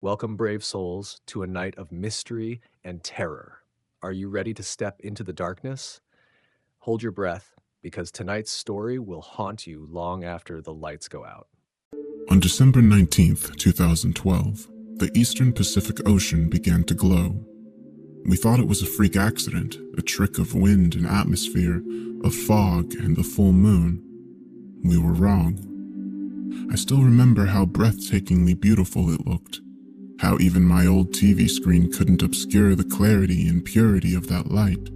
Welcome, brave souls, to a night of mystery and terror. Are you ready to step into the darkness? Hold your breath, because tonight's story will haunt you long after the lights go out. On December 19th, 2012, the eastern Pacific Ocean began to glow. We thought it was a freak accident, a trick of wind and atmosphere, of fog and the full moon. We were wrong. I still remember how breathtakingly beautiful it looked, how even my old TV screen couldn't obscure the clarity and purity of that light.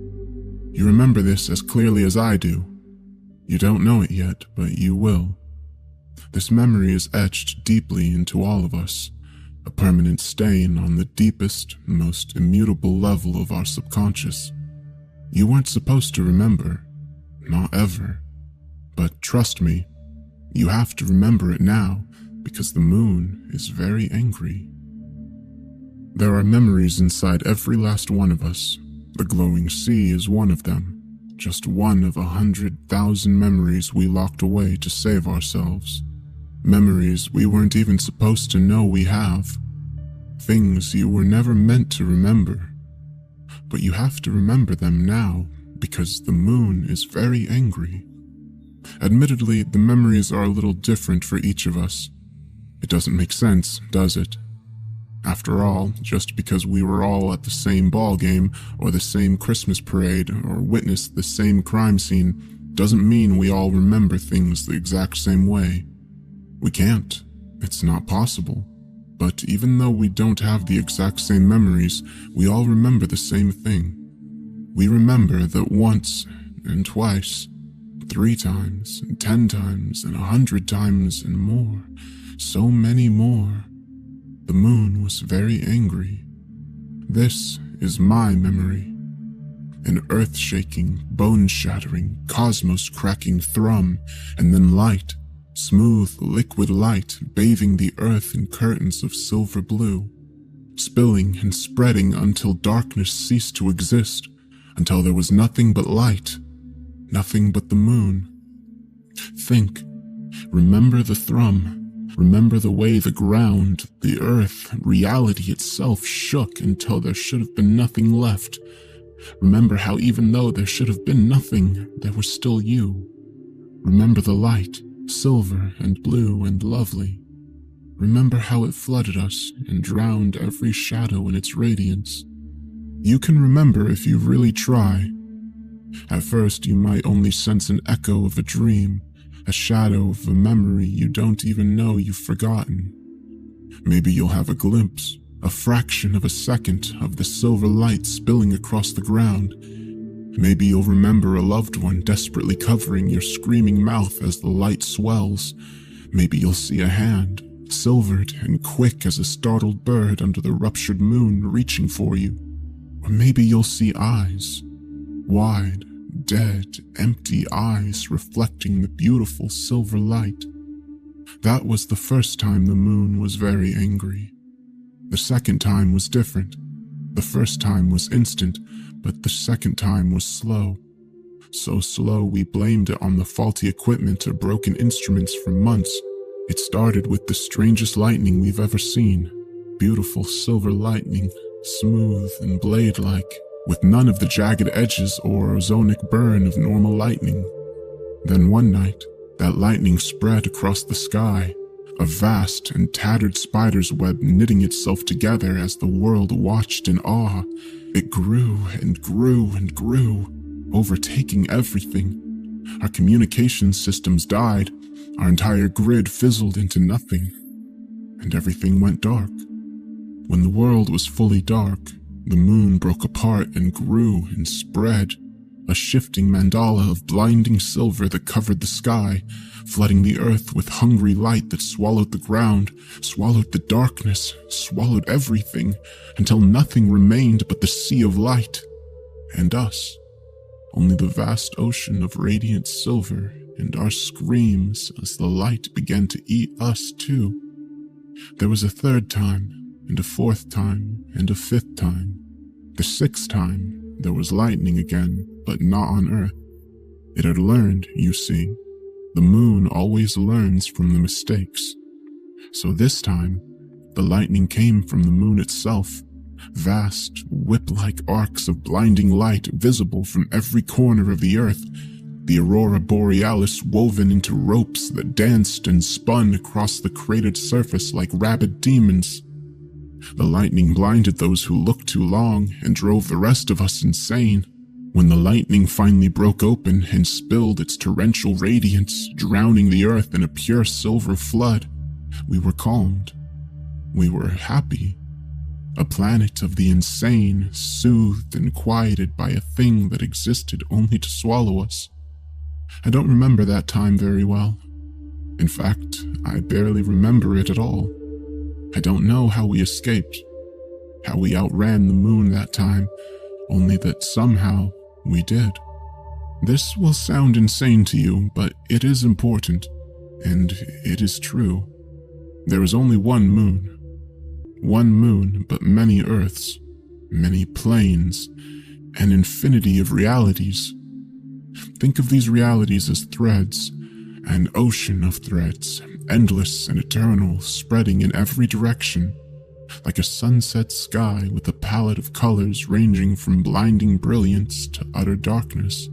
You remember this as clearly as I do. You don't know it yet, but you will. This memory is etched deeply into all of us, a permanent stain on the deepest, most immutable level of our subconscious. You weren't supposed to remember, not ever. But trust me, you have to remember it now, because the moon is very angry. There are memories inside every last one of us. The glowing sea is one of them, just one of 100,000 memories we locked away to save ourselves. Memories we weren't even supposed to know we have. Things you were never meant to remember. But you have to remember them now, because the moon is very angry. Admittedly, the memories are a little different for each of us. It doesn't make sense, does it? After all, just because we were all at the same ball game, or the same Christmas parade, or witnessed the same crime scene, doesn't mean we all remember things the exact same way. We can't. It's not possible. But even though we don't have the exact same memories, we all remember the same thing. We remember that once, and twice, 3 times, and 10 times, and 100 times, and more, so many more, the moon was very angry. This is my memory. An earth-shaking, bone-shattering, cosmos-cracking thrum, and then light, smooth, liquid light bathing the earth in curtains of silver blue, spilling and spreading until darkness ceased to exist, until there was nothing but light, nothing but the moon. Think. Remember the thrum. Remember the way the ground, the earth, reality itself shook until there should have been nothing left. Remember how even though there should have been nothing, there was still you. Remember the light, silver and blue and lovely. Remember how it flooded us and drowned every shadow in its radiance. You can remember if you really try. At first, you might only sense an echo of a dream, a shadow of a memory you don't even know you've forgotten. Maybe you'll have a glimpse, a fraction of a second of the silver light spilling across the ground. Maybe you'll remember a loved one desperately covering your screaming mouth as the light swells. Maybe you'll see a hand, silvered and quick as a startled bird under the ruptured moon reaching for you. Or maybe you'll see eyes, wide, dead, empty eyes reflecting the beautiful silver light. That was the first time the moon was very angry. The second time was different. The first time was instant, but the second time was slow. So slow we blamed it on the faulty equipment or broken instruments for months. It started with the strangest lightning we've ever seen. Beautiful silver lightning, smooth and blade-like, with none of the jagged edges or ozonic burn of normal lightning. Then one night, that lightning spread across the sky, a vast and tattered spider's web knitting itself together as the world watched in awe. It grew and grew and grew, overtaking everything. Our communication systems died, our entire grid fizzled into nothing, and everything went dark. When the world was fully dark, the moon broke apart and grew and spread, a shifting mandala of blinding silver that covered the sky, flooding the earth with hungry light that swallowed the ground, swallowed the darkness, swallowed everything, until nothing remained but the sea of light, and us. Only the vast ocean of radiant silver and our screams as the light began to eat us too. There was a third time, and a fourth time, and a fifth time. The sixth time, there was lightning again, but not on Earth. It had learned, you see. The moon always learns from the mistakes. So this time, The lightning came from the moon itself, vast, whip-like arcs of blinding light visible from every corner of the earth, the aurora borealis woven into ropes that danced and spun across the cratered surface like rabid demons. The lightning blinded those who looked too long and drove the rest of us insane. When the lightning finally broke open and spilled its torrential radiance, drowning the earth in a pure silver flood, we were calmed. We were happy. A planet of the insane, soothed and quieted by a thing that existed only to swallow us. I don't remember that time very well. In fact, I barely remember it at all. I don't know how we escaped, how we outran the moon that time, only that somehow we did. This will sound insane to you, but it is important, and it is true. There is only one moon. One moon, but many Earths, many planes, an infinity of realities. Think of these realities as threads, an ocean of threads, endless and eternal, spreading in every direction, like a sunset sky with a palette of colors ranging from blinding brilliance to utter darkness.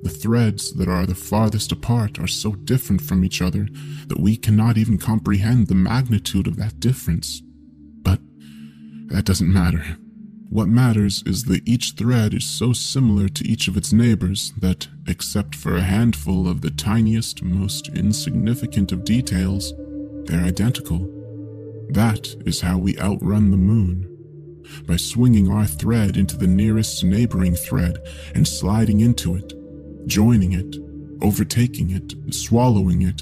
The threads that are the farthest apart are so different from each other that we cannot even comprehend the magnitude of that difference. But that doesn't matter. What matters is that each thread is so similar to each of its neighbors that, except for a handful of the tiniest, most insignificant of details, they're identical. That is how we outrun the moon. By swinging our thread into the nearest neighboring thread and sliding into it, joining it, overtaking it, swallowing it,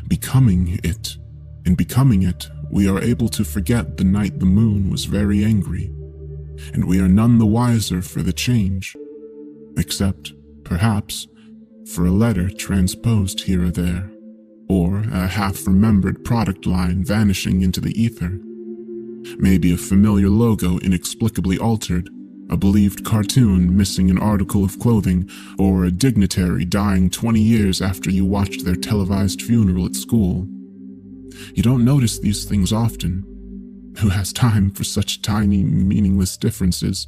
becoming it. In becoming it, we are able to forget the night the moon was very angry, and we are none the wiser for the change, except, perhaps, for a letter transposed here or there, or a half-remembered product line vanishing into the ether. Maybe a familiar logo inexplicably altered, a believed cartoon missing an article of clothing, or a dignitary dying 20 years after you watched their televised funeral at school. You don't notice these things often. Who has time for such tiny, meaningless differences?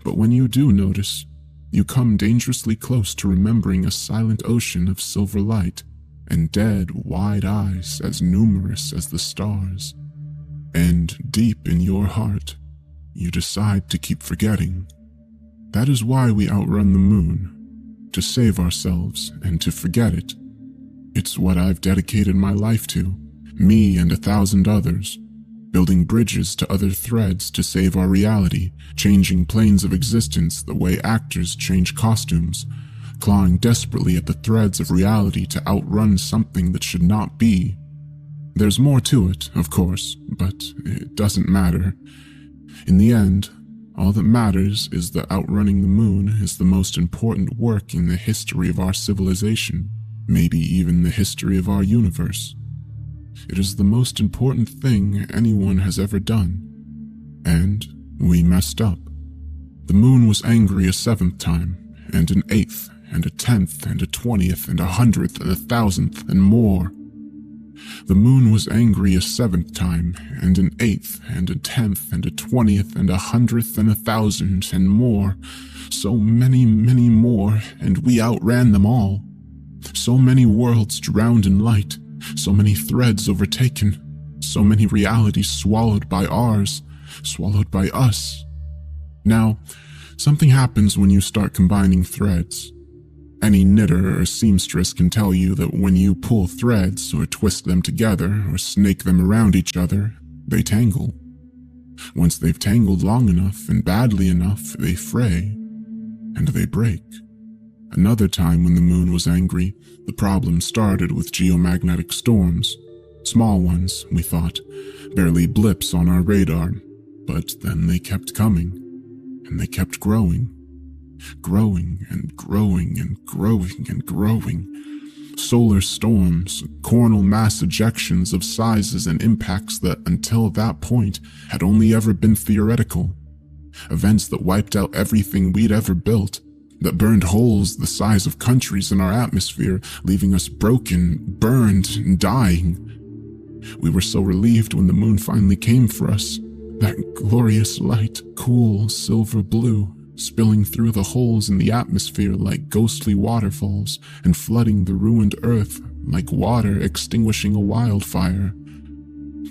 But when you do notice, you come dangerously close to remembering a silent ocean of silver light and dead, wide eyes as numerous as the stars. And deep in your heart, you decide to keep forgetting. That is why we outrun the moon, to save ourselves and to forget it. It's what I've dedicated my life to, me and 1,000 others. Building bridges to other threads to save our reality, changing planes of existence the way actors change costumes, clawing desperately at the threads of reality to outrun something that should not be. There's more to it, of course, but it doesn't matter. In the end, all that matters is that outrunning the moon is the most important work in the history of our civilization, maybe even the history of our universe. It is the most important thing anyone has ever done. And we messed up. The moon was angry a 7th time, and an 8th, and a 10th, and a 20th, and a 100th, and a 1,000th, and more. The moon was angry a 7th time, and an 8th, and a 10th, and a 20th, and a 100th, and a 1,000, and more. So many, many more, and we outran them all. So many worlds drowned in light. So many threads overtaken, so many realities swallowed by ours, swallowed by us. Now, something happens when you start combining threads. Any knitter or seamstress can tell you that when you pull threads or twist them together or snake them around each other, they tangle. Once they've tangled long enough and badly enough, they fray, and they break. Another time when the moon was angry, the problem started with geomagnetic storms. Small ones, we thought, barely blips on our radar, but then they kept coming, and they kept growing. Growing and growing and growing and growing. Solar storms, coronal mass ejections of sizes and impacts that until that point had only ever been theoretical. Events that wiped out everything we'd ever built, that burned holes the size of countries in our atmosphere, leaving us broken, burned, and dying. We were so relieved when the moon finally came for us. That glorious light, cool silver blue, spilling through the holes in the atmosphere like ghostly waterfalls and flooding the ruined earth like water extinguishing a wildfire.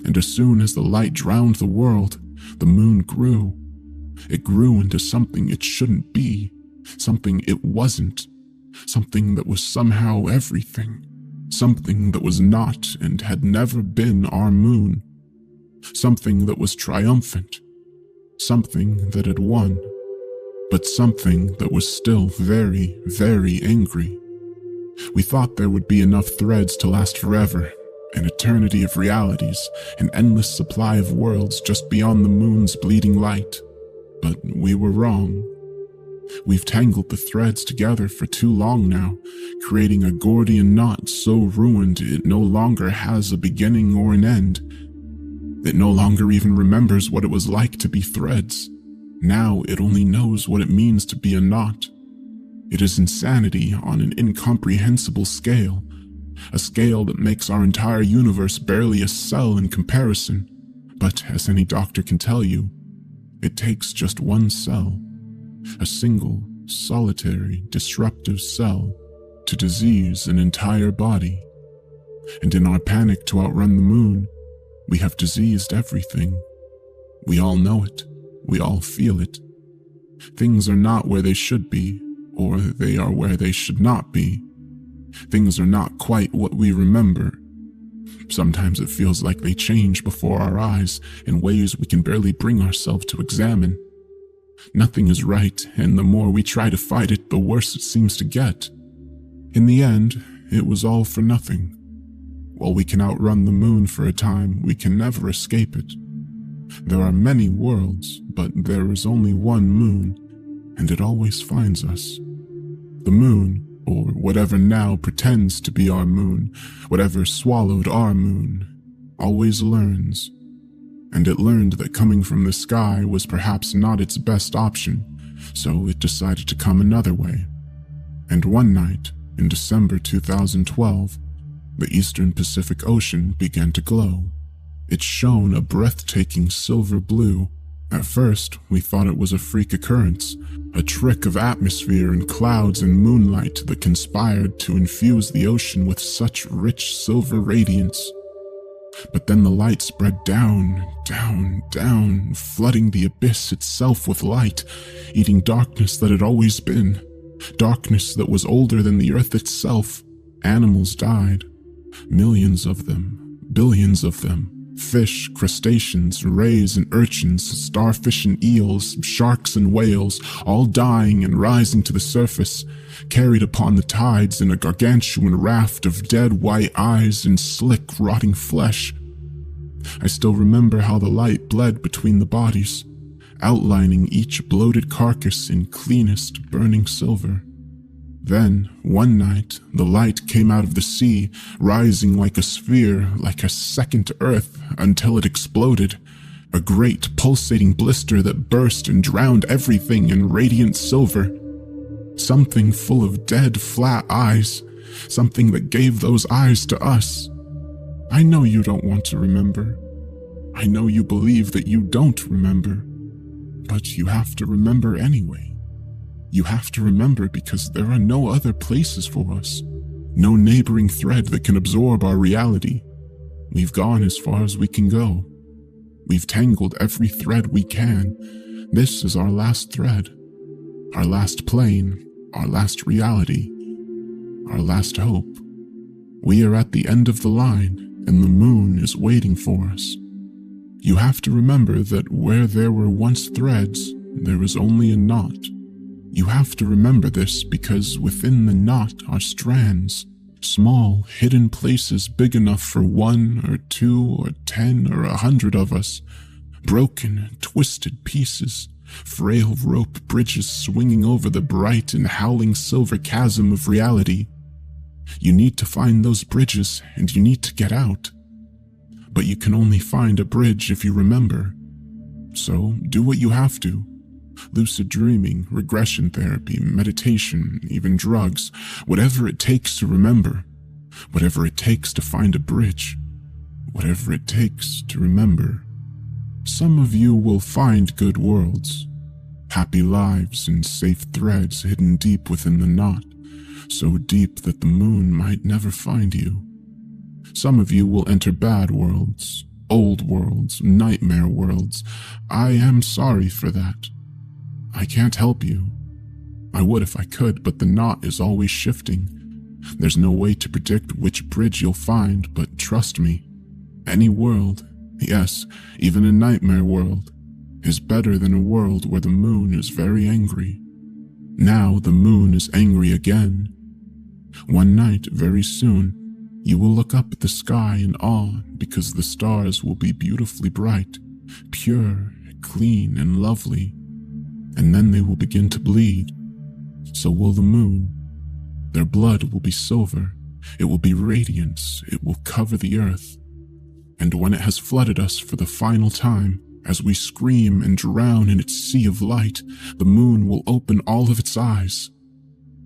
And as soon as the light drowned the world, the moon grew. It grew into something it shouldn't be, something it wasn't, something that was somehow everything, something that was not and had never been our moon, something that was triumphant, something that had won, but something that was still very, very angry. We thought there would be enough threads to last forever, an eternity of realities, an endless supply of worlds just beyond the moon's bleeding light. But we were wrong. We've tangled the threads together for too long now, creating a Gordian knot so ruined it no longer has a beginning or an end. It no longer even remembers what it was like to be threads. Now it only knows what it means to be a knot. It is insanity on an incomprehensible scale, a scale that makes our entire universe barely a cell in comparison. But as any doctor can tell you, it takes just one cell, a single, solitary, disruptive cell, to disease an entire body. And in our panic to outrun the moon, we have diseased everything. We all know it. We all feel it. Things are not where they should be, or they are where they should not be. Things are not quite what we remember. Sometimes it feels like they change before our eyes in ways we can barely bring ourselves to examine. Nothing is right, and the more we try to fight it, the worse it seems to get. In the end, it was all for nothing. While we can outrun the moon for a time, we can never escape it. There are many worlds, but there is only one moon, and it always finds us. The moon, or whatever now pretends to be our moon, whatever swallowed our moon, always learns. And it learned that coming from the sky was perhaps not its best option, so it decided to come another way. And one night, in December 2012, the eastern Pacific Ocean began to glow. It shone a breathtaking silver blue. At first, we thought it was a freak occurrence, a trick of atmosphere and clouds and moonlight that conspired to infuse the ocean with such rich silver radiance. But then the light spread down, down, down, flooding the abyss itself with light, eating darkness that had always been, darkness that was older than the earth itself. Animals died, millions of them, billions of them. Fish, crustaceans, rays and urchins, starfish and eels, sharks and whales, all dying and rising to the surface, carried upon the tides in a gargantuan raft of dead white eyes and slick, rotting flesh. I still remember how the light bled between the bodies, outlining each bloated carcass in cleanest, burning silver. Then, one night, the light came out of the sea, rising like a sphere, like a second Earth, until it exploded. A great, pulsating blister that burst and drowned everything in radiant silver. Something full of dead, flat eyes. Something that gave those eyes to us. I know you don't want to remember. I know you believe that you don't remember. But you have to remember anyway. You have to remember because there are no other places for us, no neighboring thread that can absorb our reality. We've gone as far as we can go. We've tangled every thread we can. This is our last thread, our last plane, our last reality, our last hope. We are at the end of the line, and the moon is waiting for us. You have to remember that where there were once threads, there is only a knot. You have to remember this because within the knot are strands, small, hidden places big enough for 1 or 2 or 10 or 100 of us, broken, twisted pieces, frail rope bridges swinging over the bright and howling silver chasm of reality. You need to find those bridges, and you need to get out. But you can only find a bridge if you remember. So do what you have to. Lucid dreaming, regression therapy, meditation, even drugs, whatever it takes to remember, whatever it takes to find a bridge. whatever it takes to remember. Some of you will find good worlds, happy lives and safe threads hidden deep within the knot, so deep that the moon might never find you. Some of you will enter bad worlds, old worlds, nightmare worlds. I am sorry for that. I can't help you. I would if I could, but the knot is always shifting. There's no way to predict which bridge you'll find, but trust me, any world, yes, even a nightmare world, is better than a world where the moon is very angry. Now the moon is angry again. One night, very soon, you will look up at the sky in awe because the stars will be beautifully bright, pure, clean, and lovely. And then they will begin to bleed. So will the moon. Their blood will be silver. It will be radiance. It will cover the earth. And when it has flooded us for the final time, as we scream and drown in its sea of light, the moon will open all of its eyes.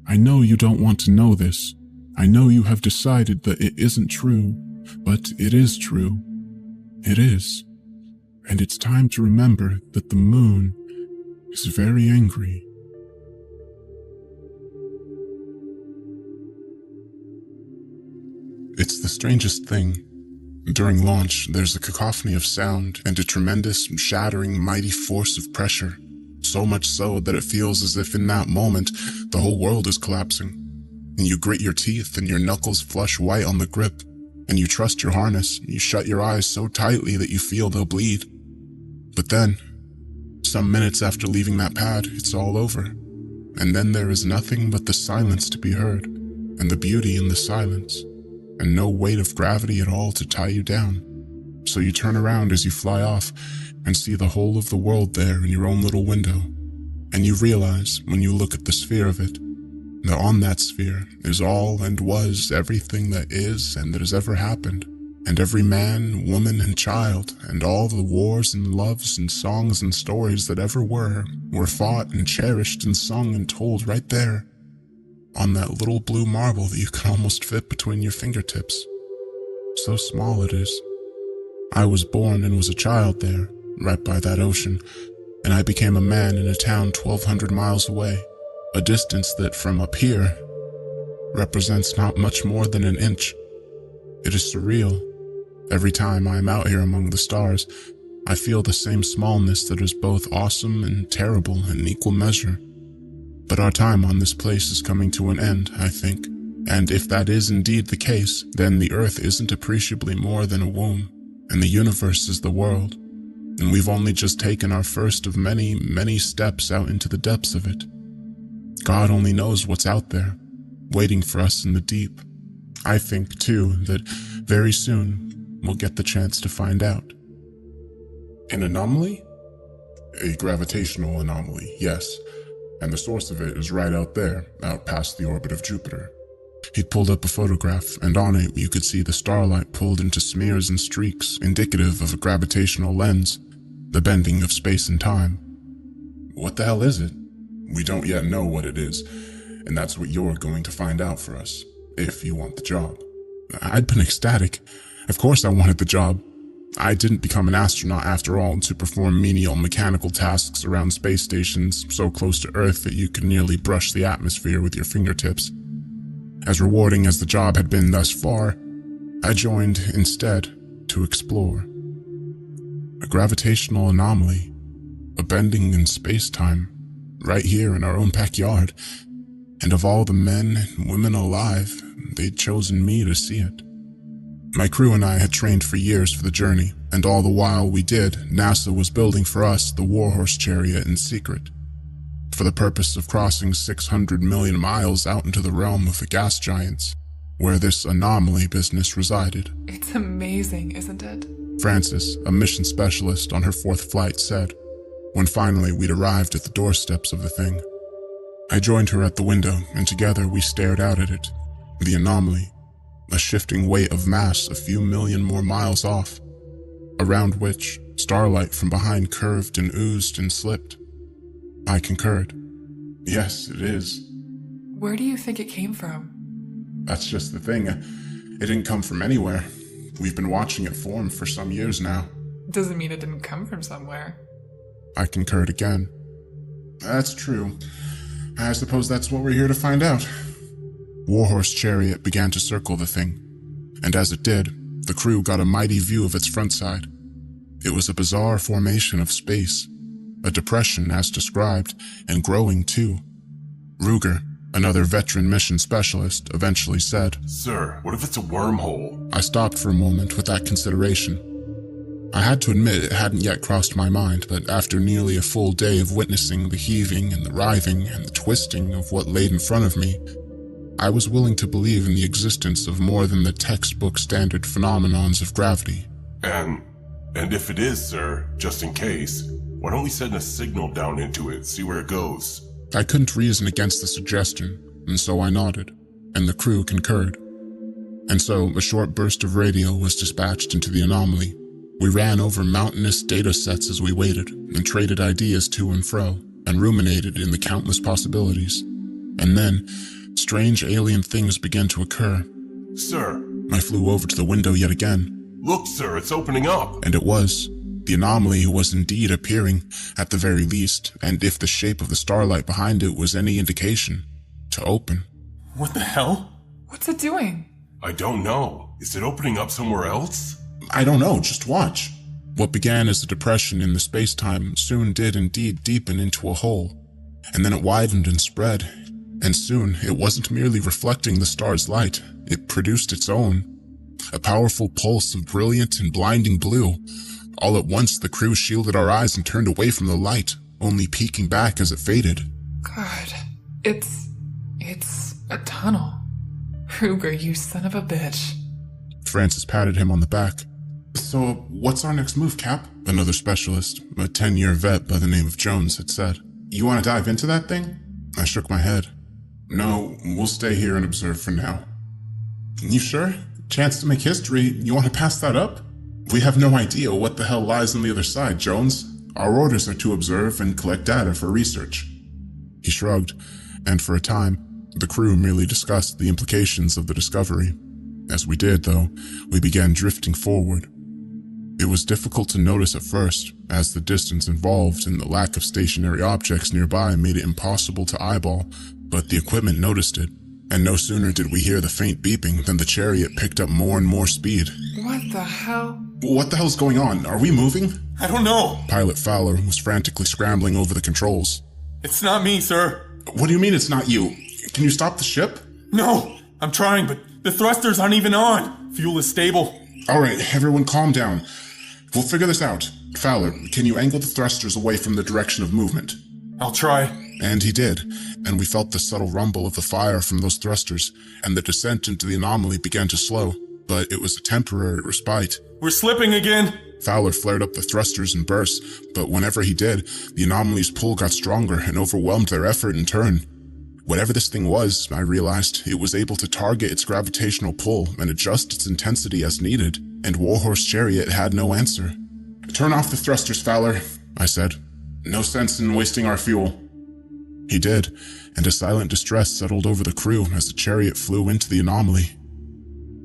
I know you don't want to know this. I know you have decided that it isn't true, but it is true. It is. And it's time to remember that the moon is very angry. It's the strangest thing. During launch, there's a cacophony of sound and a tremendous, shattering, mighty force of pressure. So much so that it feels as if in that moment, the whole world is collapsing. And you grit your teeth and your knuckles flush white on the grip. And you trust your harness. You shut your eyes so tightly that you feel they'll bleed. But then, some minutes after leaving that pad, it's all over. And then there is nothing but the silence to be heard, and the beauty in the silence, and no weight of gravity at all to tie you down. So you turn around as you fly off and see the whole of the world there in your own little window. And you realize, when you look at the sphere of it, that on that sphere is all and was everything that is and that has ever happened, and every man, woman, and child, and all the wars and loves and songs and stories that ever were fought and cherished and sung and told right there, on that little blue marble that you can almost fit between your fingertips. So small it is. I was born and was a child there, right by that ocean, and I became a man in a town 1,200 miles away, a distance that from up here represents not much more than an inch. It is surreal. Every time I am out here among the stars, I feel the same smallness that is both awesome and terrible in equal measure. But our time on this place is coming to an end, I think. And if that is indeed the case, then the Earth isn't appreciably more than a womb, and the universe is the world. And we've only just taken our first of many, many steps out into the depths of it. God only knows what's out there, waiting for us in the deep. I think, too, that very soon we'll get the chance to find out. An anomaly? A gravitational anomaly, yes. And the source of it is right out there, out past the orbit of Jupiter. He'd pulled up a photograph, and on it you could see the starlight pulled into smears and streaks, indicative of a gravitational lens, the bending of space and time. What the hell is it? We don't yet know what it is, and that's what you're going to find out for us, if you want the job. I'd been ecstatic. Of course I wanted the job. I didn't become an astronaut after all to perform menial mechanical tasks around space stations so close to Earth that you could nearly brush the atmosphere with your fingertips. As rewarding as the job had been thus far, I joined instead to explore. A gravitational anomaly, a bending in space-time, right here in our own backyard, and of all the men and women alive, they'd chosen me to see it. My crew and I had trained for years for the journey, and all the while we did, NASA was building for us the Warhorse chariot in secret, for the purpose of crossing 600 million miles out into the realm of the gas giants, where this anomaly business resided. It's amazing, isn't it? Frances, a mission specialist on her 4th flight, said, when finally we'd arrived at the doorsteps of the thing. I joined her at the window, and together we stared out at it, the anomaly, a shifting weight of mass a few million more miles off, around which starlight from behind curved and oozed and slipped. I concurred. Yes, it is. Where do you think it came from? That's just the thing. It didn't come from anywhere. We've been watching it form for some years now. Doesn't mean it didn't come from somewhere. I concurred again. That's true. I suppose that's what we're here to find out. Warhorse Chariot began to circle the thing, and as it did, the crew got a mighty view of its front side. It was a bizarre formation of space, a depression as described, and growing too. Ruger, another veteran mission specialist, eventually said, "Sir, what if it's a wormhole?" I stopped for a moment with that consideration. I had to admit it hadn't yet crossed my mind, but after nearly a full day of witnessing the heaving and the writhing and the twisting of what laid in front of me, I was willing to believe in the existence of more than the textbook standard phenomenons of gravity. And if it is, sir, just in case, why don't we send a signal down into it, see where it goes? I couldn't reason against the suggestion, and so I nodded, and the crew concurred. And so a short burst of radio was dispatched into the anomaly. We ran over mountainous data sets as we waited, and traded ideas to and fro, and ruminated in the countless possibilities. And then, strange alien things began to occur. Sir! I flew over to the window yet again. Look, sir, it's opening up! And it was. The anomaly was indeed appearing, at the very least, and if the shape of the starlight behind it was any indication, to open. What the hell? What's it doing? I don't know. Is it opening up somewhere else? I don't know, just watch. What began as a depression in the space-time soon did indeed deepen into a hole, and then it widened and spread, and soon it wasn't merely reflecting the star's light, it produced its own. A powerful pulse of brilliant and blinding blue. All at once the crew shielded our eyes and turned away from the light, only peeking back as it faded. God, it's a tunnel. Ruger, you son of a bitch. Francis patted him on the back. So, what's our next move, Cap? Another specialist, a 10-year vet by the name of Jones, had said. You want to dive into that thing? I shook my head. No, we'll stay here and observe for now. You sure? Chance to make history, you want to pass that up? We have no idea what the hell lies on the other side, Jones. Our orders are to observe and collect data for research. He shrugged, and for a time, the crew merely discussed the implications of the discovery. As we did, though, we began drifting forward. It was difficult to notice at first, as the distance involved and the lack of stationary objects nearby made it impossible to eyeball, but the equipment noticed it, and no sooner did we hear the faint beeping than the chariot picked up more and more speed. What the hell? What the hell's going on? Are we moving? I don't know. Pilot Fowler was frantically scrambling over the controls. It's not me, sir. What do you mean it's not you? Can you stop the ship? No, I'm trying, but the thrusters aren't even on. Fuel is stable. All right, everyone calm down. We'll figure this out. Fowler, can you angle the thrusters away from the direction of movement? I'll try. And he did, and we felt the subtle rumble of the fire from those thrusters, and the descent into the anomaly began to slow, but it was a temporary respite. We're slipping again. Fowler flared up the thrusters and bursts, but whenever he did, the anomaly's pull got stronger and overwhelmed their effort in turn. Whatever this thing was, I realized, it was able to target its gravitational pull and adjust its intensity as needed, and Warhorse Chariot had no answer. Turn off the thrusters, Fowler, I said. No sense in wasting our fuel. He did, and a silent distress settled over the crew as the chariot flew into the anomaly.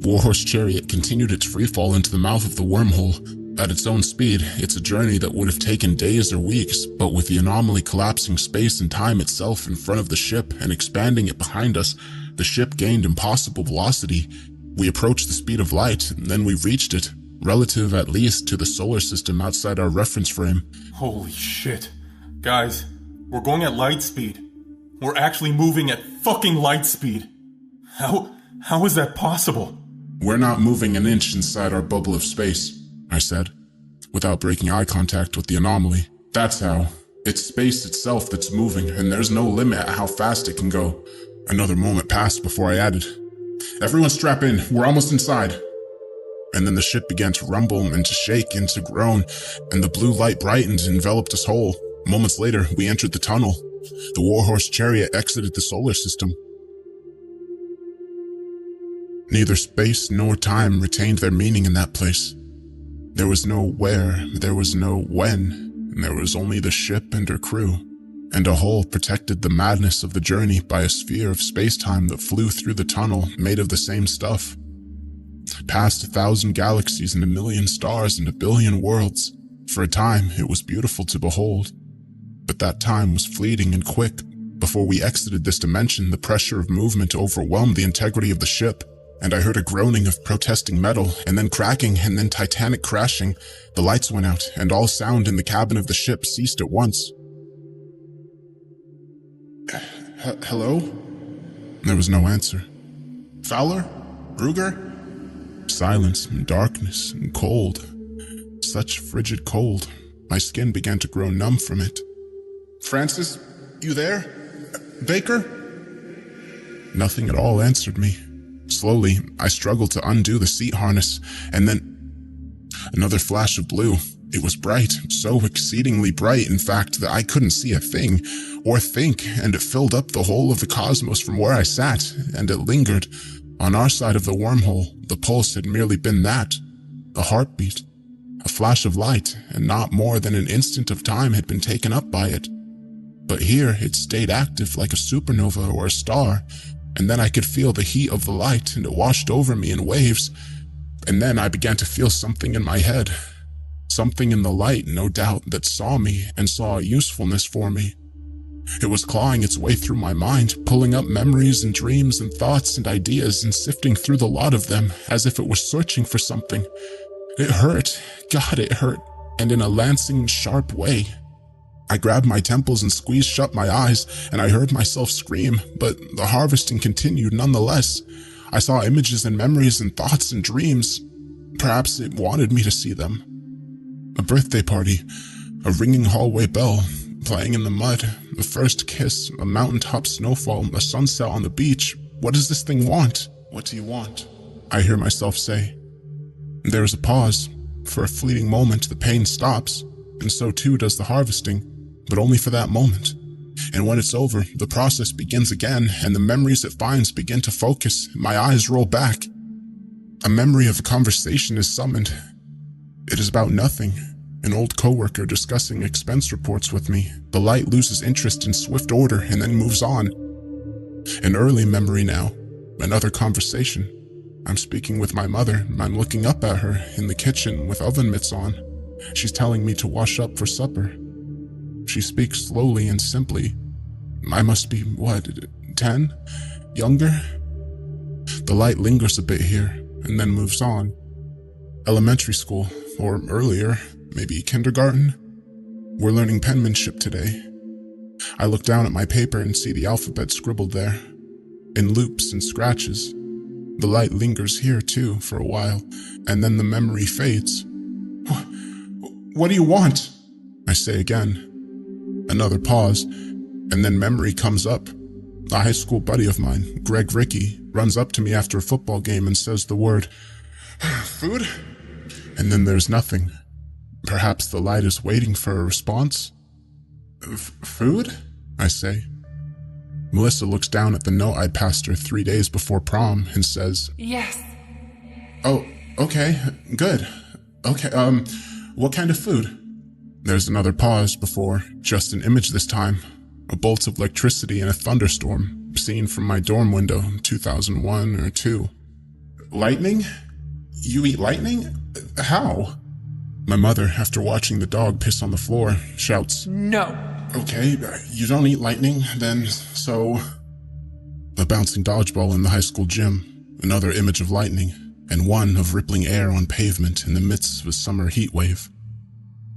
Warhorse Chariot continued its freefall into the mouth of the wormhole. At its own speed, it's a journey that would have taken days or weeks, but with the anomaly collapsing space and time itself in front of the ship and expanding it behind us, the ship gained impossible velocity. We approached the speed of light, and then we reached it, relative at least to the solar system outside our reference frame. Holy shit. Guys, we're going at light speed. We're actually moving at fucking light speed. How is that possible? We're not moving an inch inside our bubble of space, I said, without breaking eye contact with the anomaly. That's how. It's space itself that's moving, and there's no limit at how fast it can go. Another moment passed before I added, Everyone strap in, we're almost inside. And then the ship began to rumble and to shake and to groan, and the blue light brightened and enveloped us whole. Moments later, we entered the tunnel. The Warhorse Chariot exited the solar system. Neither space nor time retained their meaning in that place. There was no where, there was no when, and there was only the ship and her crew, and a hole protected the madness of the journey by a sphere of space-time that flew through the tunnel made of the same stuff. past 1,000 galaxies and 1,000,000 stars and 1,000,000,000 worlds. For a time, it was beautiful to behold. But that time was fleeting and quick. Before we exited this dimension, the pressure of movement overwhelmed the integrity of the ship, and I heard a groaning of protesting metal, and then cracking, and then titanic crashing. The lights went out, and all sound in the cabin of the ship ceased at once. Hello? There was no answer. Fowler? Ruger? Silence and darkness and cold. Such frigid cold. My skin began to grow numb from it. Francis, you there? Baker? Nothing at all answered me. Slowly, I struggled to undo the seat harness, and then another flash of blue. It was bright, so exceedingly bright, in fact, that I couldn't see a thing or think, and it filled up the whole of the cosmos from where I sat, and it lingered. On our side of the wormhole, the pulse had merely been that, a heartbeat, a flash of light, and not more than an instant of time had been taken up by it. But here it stayed active like a supernova or a star, and then I could feel the heat of the light, and it washed over me in waves. And then I began to feel something in my head, something in the light, no doubt, that saw me and saw a usefulness for me. It was clawing its way through my mind, pulling up memories and dreams and thoughts and ideas and sifting through the lot of them as if it was searching for something. It hurt. God, it hurt. And in a lancing, sharp way. I grabbed my temples and squeezed shut my eyes, and I heard myself scream, but the harvesting continued nonetheless. I saw images and memories and thoughts and dreams. Perhaps it wanted me to see them. A birthday party, a ringing hallway bell, playing in the mud, the first kiss, a mountaintop snowfall, a sunset on the beach. What does this thing want? What do you want? I hear myself say. There is a pause. For a fleeting moment, the pain stops, and so too does the harvesting, but only for that moment. And when it's over, the process begins again, and the memories it finds begin to focus. My eyes roll back. A memory of a conversation is summoned. It is about nothing. An old coworker discussing expense reports with me. The light loses interest in swift order and then moves on. An early memory now. Another conversation. I'm speaking with my mother. I'm looking up at her in the kitchen with oven mitts on. She's telling me to wash up for supper. She speaks slowly and simply. I must be, 10? Younger? The light lingers a bit here and then moves on. Elementary school, or earlier, maybe kindergarten. We're learning penmanship today. I look down at my paper and see the alphabet scribbled there, in loops and scratches. The light lingers here too for a while, and then the memory fades. What do you want? I say again. Another pause, and then memory comes up. A high school buddy of mine, Greg Ricky, runs up to me after a football game and says the word, food? And then there's nothing. Perhaps the light is waiting for a response. Food? I say. Melissa looks down at the note I passed her 3 days before prom and says, Yes. Oh, okay, good. Okay, what kind of food? There's another pause before, just an image this time. A bolt of electricity in a thunderstorm, seen from my dorm window in 2001 or 2. Lightning? You eat lightning? How? My mother, after watching the dog piss on the floor, shouts, No. Okay, you don't eat lightning, then, so... A bouncing dodgeball in the high school gym, another image of lightning, and one of rippling air on pavement in the midst of a summer heat wave.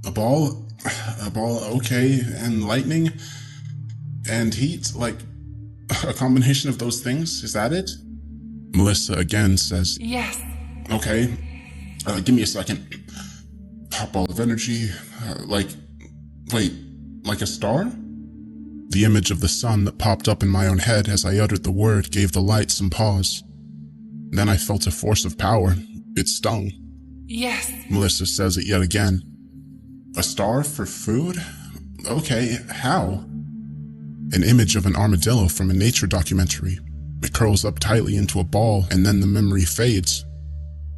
A ball, okay, and lightning, and heat, like a combination of those things, is that it? Melissa again says, Yes. Okay, give me a second. Hot ball of energy, like a star? The image of the sun that popped up in my own head as I uttered the word gave the light some pause. Then I felt a force of power. It stung. Yes. Melissa says it yet again. A star for food? Okay, how? An image of an armadillo from a nature documentary. It curls up tightly into a ball and then the memory fades.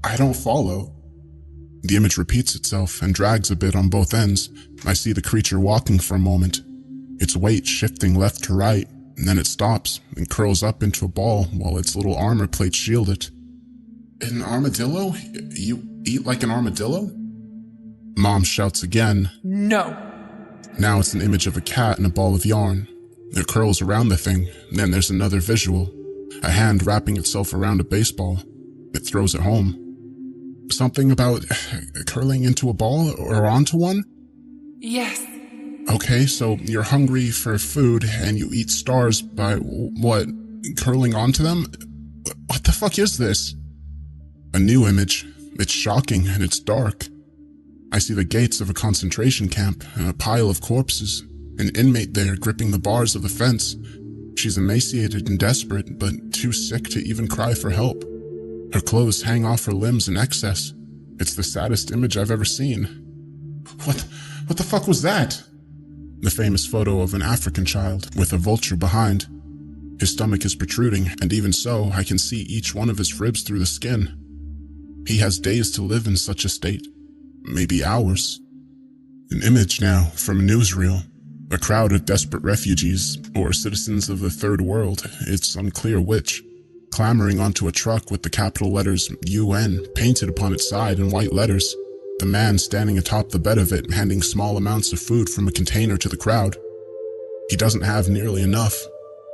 I don't follow. The image repeats itself and drags a bit on both ends. I see the creature walking for a moment, its weight shifting left to right, and then it stops and curls up into a ball while its little armor plates shield it. An armadillo? You eat like an armadillo? Mom shouts again. No. Now it's an image of a cat and a ball of yarn. It curls around the thing, then there's another visual. A hand wrapping itself around a baseball. It throws it home. Something about curling into a ball or onto one? Yes. Okay, so you're hungry for food and you eat stars by, what, curling onto them? What the fuck is this? A new image. It's shocking and it's dark. I see the gates of a concentration camp and a pile of corpses. An inmate there gripping the bars of the fence. She's emaciated and desperate, but too sick to even cry for help. Her clothes hang off her limbs in excess. It's the saddest image I've ever seen. What the fuck was that? The famous photo of an African child with a vulture behind. His stomach is protruding, and even so, I can see each one of his ribs through the skin. He has days to live in such a state. Maybe hours. An image now from a newsreel. A crowd of desperate refugees, or citizens of the third world, it's unclear which, clambering onto a truck with the capital letters UN painted upon its side in white letters. The man standing atop the bed of it handing small amounts of food from a container to the crowd. He doesn't have nearly enough.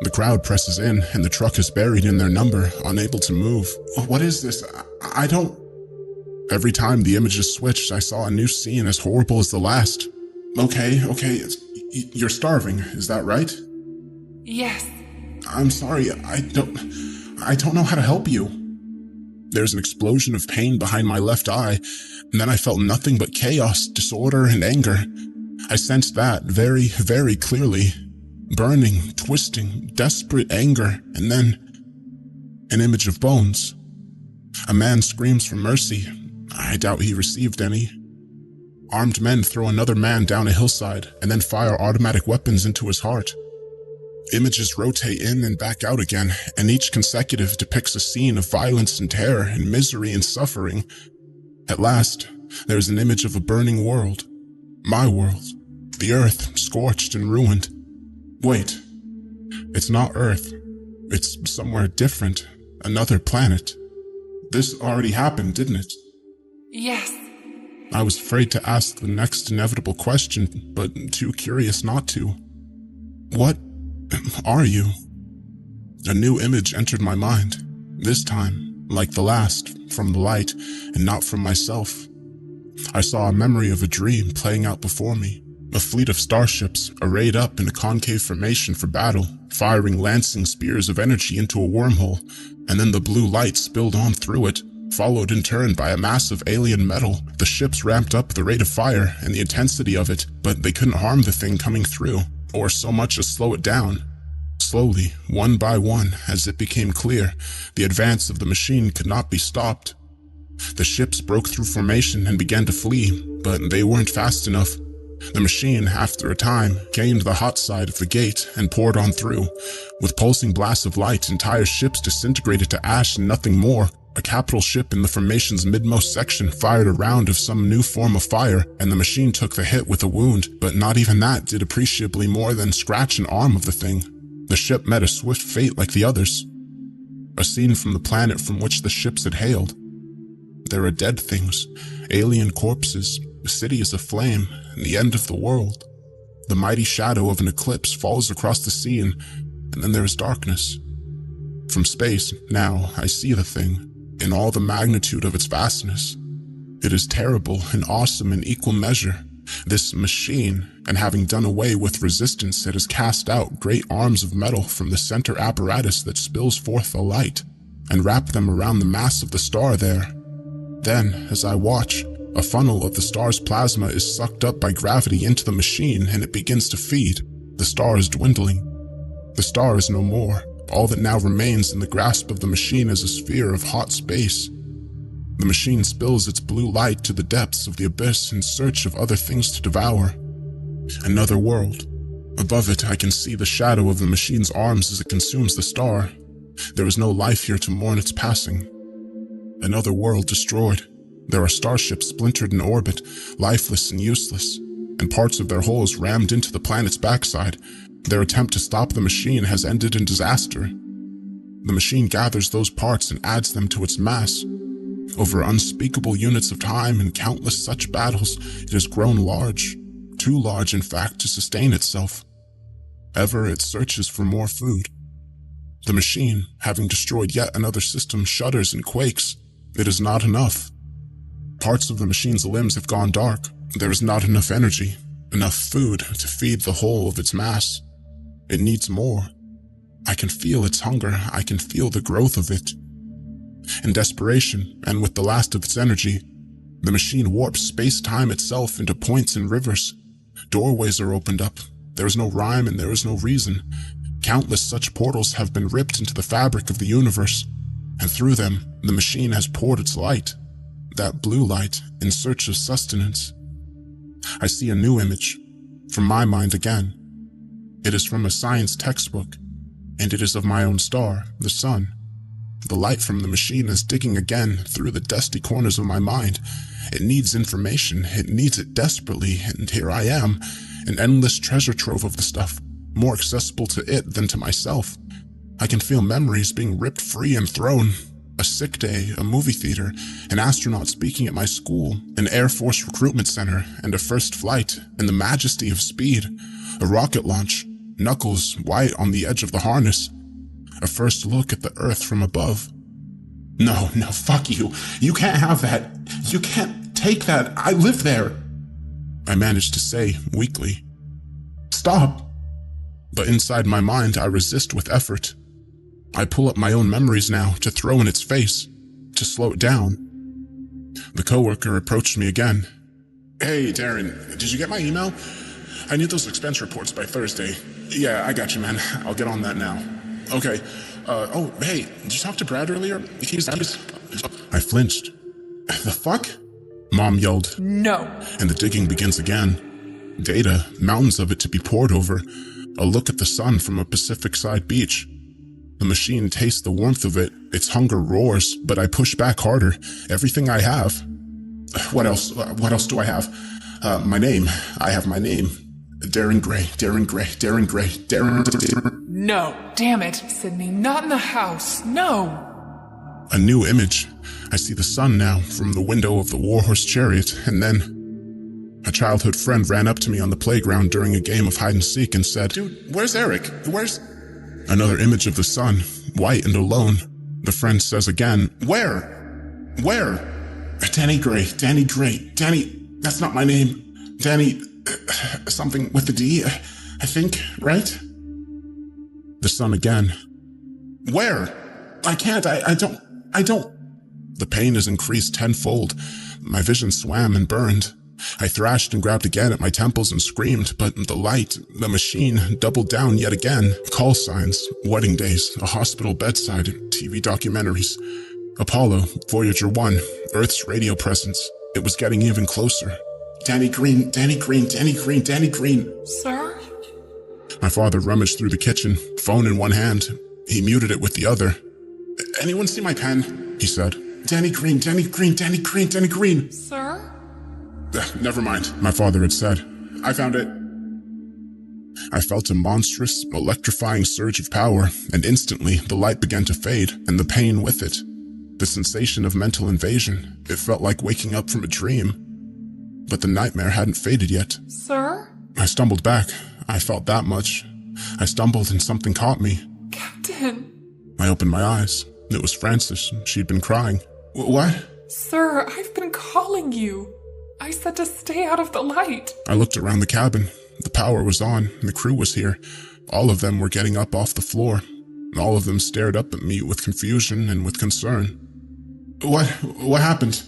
The crowd presses in, and the truck is buried in their number, unable to move. What is this? I don't... Every time the images switched, I saw a new scene as horrible as the last. Okay, you're starving, is that right? Yes. I'm sorry, I don't know how to help you. There's an explosion of pain behind my left eye, and then I felt nothing but chaos, disorder, and anger. I sensed that very, very clearly. Burning, twisting, desperate anger, and then an image of bones. A man screams for mercy. I doubt he received any. Armed men throw another man down a hillside and then fire automatic weapons into his heart. Images rotate in and back out again, and each consecutive depicts a scene of violence and terror and misery and suffering. At last, there's an image of a burning world. My world. The earth, scorched and ruined. Wait. It's not Earth. It's somewhere different. Another planet. This already happened, didn't it? Yes. I was afraid to ask the next inevitable question, but too curious not to. What are you? A new image entered my mind. This time, like the last, from the light, and not from myself. I saw a memory of a dream playing out before me. A fleet of starships, arrayed up in a concave formation for battle, firing lancing spears of energy into a wormhole, and then the blue light spilled on through it, followed in turn by a mass of alien metal. The ships ramped up the rate of fire and the intensity of it, but they couldn't harm the thing coming through, or so much as slow it down. Slowly, one by one, as it became clear, the advance of the machine could not be stopped. The ships broke through formation and began to flee, but they weren't fast enough. The machine, after a time, gained the hot side of the gate and poured on through. With pulsing blasts of light, entire ships disintegrated to ash and nothing more. A capital ship in the formation's midmost section fired a round of some new form of fire, and the machine took the hit with a wound, but not even that did appreciably more than scratch an arm of the thing. The ship met a swift fate like the others. A scene from the planet from which the ships had hailed. There are dead things, alien corpses, cities aflame, and the end of the world. The mighty shadow of an eclipse falls across the scene, and then there is darkness. From space, now, I see the thing, in all the magnitude of its vastness. It is terrible and awesome in equal measure. This machine, and having done away with resistance, it has cast out great arms of metal from the center apparatus that spills forth the light, and wrapped them around the mass of the star there. Then, as I watch, a funnel of the star's plasma is sucked up by gravity into the machine, and it begins to feed. The star is dwindling. The star is no more. All that now remains in the grasp of the machine is a sphere of hot space. The machine spills its blue light to the depths of the abyss in search of other things to devour. Another world. Above it, I can see the shadow of the machine's arms as it consumes the star. There is no life here to mourn its passing. Another world destroyed. There are starships splintered in orbit, lifeless and useless, and parts of their hulls rammed into the planet's backside. Their attempt to stop the machine has ended in disaster. The machine gathers those parts and adds them to its mass. Over unspeakable units of time and countless such battles, it has grown large, too large in fact to sustain itself. Ever it searches for more food. The machine, having destroyed yet another system, shudders and quakes. It is not enough. Parts of the machine's limbs have gone dark. There is not enough energy, enough food to feed the whole of its mass. It needs more. I can feel its hunger. I can feel the growth of it. In desperation, and with the last of its energy, the machine warps space-time itself into points and rivers. Doorways are opened up. There is no rhyme and there is no reason. Countless such portals have been ripped into the fabric of the universe, and through them, the machine has poured its light, that blue light, in search of sustenance. I see a new image, from my mind again. It is from a science textbook, and it is of my own star, the sun. The light from the machine is digging again through the dusty corners of my mind. It needs information, it needs it desperately, and here I am, an endless treasure trove of the stuff, more accessible to it than to myself. I can feel memories being ripped free and thrown. A sick day, a movie theater, an astronaut speaking at my school, an Air Force recruitment center, and a first flight, and the majesty of speed. A rocket launch, knuckles white on the edge of the harness. A first look at the Earth from above. No, fuck you. You can't have that. You can't take that. I live there. I managed to say, weakly. Stop. But inside my mind, I resist with effort. I pull up my own memories now to throw in its face, to slow it down. The coworker approached me again. Hey, Darren, did you get my email? I need those expense reports by Thursday. Yeah, I got you, man. I'll get on that now. Okay. Oh, hey, did you talk to Brad earlier? I flinched. The fuck? Mom yelled. No. And the digging begins again. Data, mountains of it to be poured over. A look at the sun from a Pacific side beach. The machine tastes the warmth of it. Its hunger roars, but I push back harder. Everything I have. What else? What else do I have? My name. I have my name. Darren Gray, Darren Gray, Darren Gray, Darren... No, damn it, Sydney, not in the house, no! A new image. I see the sun now from the window of the Warhorse Chariot, and then... A childhood friend ran up to me on the playground during a game of hide-and-seek and said, Dude, where's Eric? Where's... Another image of the sun, white and alone. The friend says again, Where? Danny Gray, Danny Gray, Danny... That's not my name. Danny... something with a D, I think, right? The sun again. Where? I can't, I don't. The pain is increased tenfold. My vision swam and burned. I thrashed and grabbed again at my temples and screamed, but the light, the machine, doubled down yet again. Call signs, wedding days, a hospital bedside, TV documentaries. Apollo, Voyager 1, Earth's radio presence. It was getting even closer. Danny Green, Danny Green, Danny Green, Danny Green. Sir? My father rummaged through the kitchen, phone in one hand. He muted it with the other. Anyone see my pen? He said. Danny Green, Danny Green, Danny Green, Danny Green. Sir? Never mind, my father had said. I found it. I felt a monstrous, electrifying surge of power, and instantly the light began to fade, and the pain with it. The sensation of mental invasion. It felt like waking up from a dream. But the nightmare hadn't faded yet. Sir? I stumbled back. I felt that much. I stumbled and something caught me. Captain. I opened my eyes. It was Frances. She'd been crying. What? Sir, I've been calling you. I said to stay out of the light. I looked around the cabin. The power was on. The crew was here. All of them were getting up off the floor. All of them stared up at me with confusion and with concern. What happened?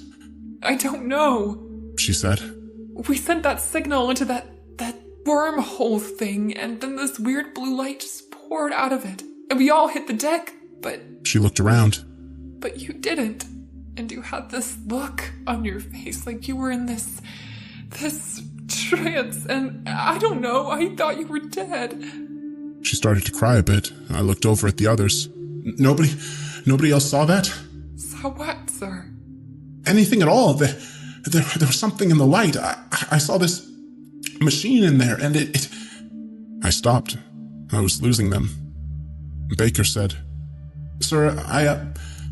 I don't know. She said. We sent that signal into that wormhole thing, and then this weird blue light just poured out of it. And we all hit the deck, but... She looked around. But you didn't. And you had this look on your face like you were in this trance, and I don't know, I thought you were dead. She started to cry a bit. I looked over at the others. Nobody else saw that? Saw what, sir? Anything at all. There was something in the light. I saw this machine in there, and it... I stopped. I was losing them. Baker said, Sir,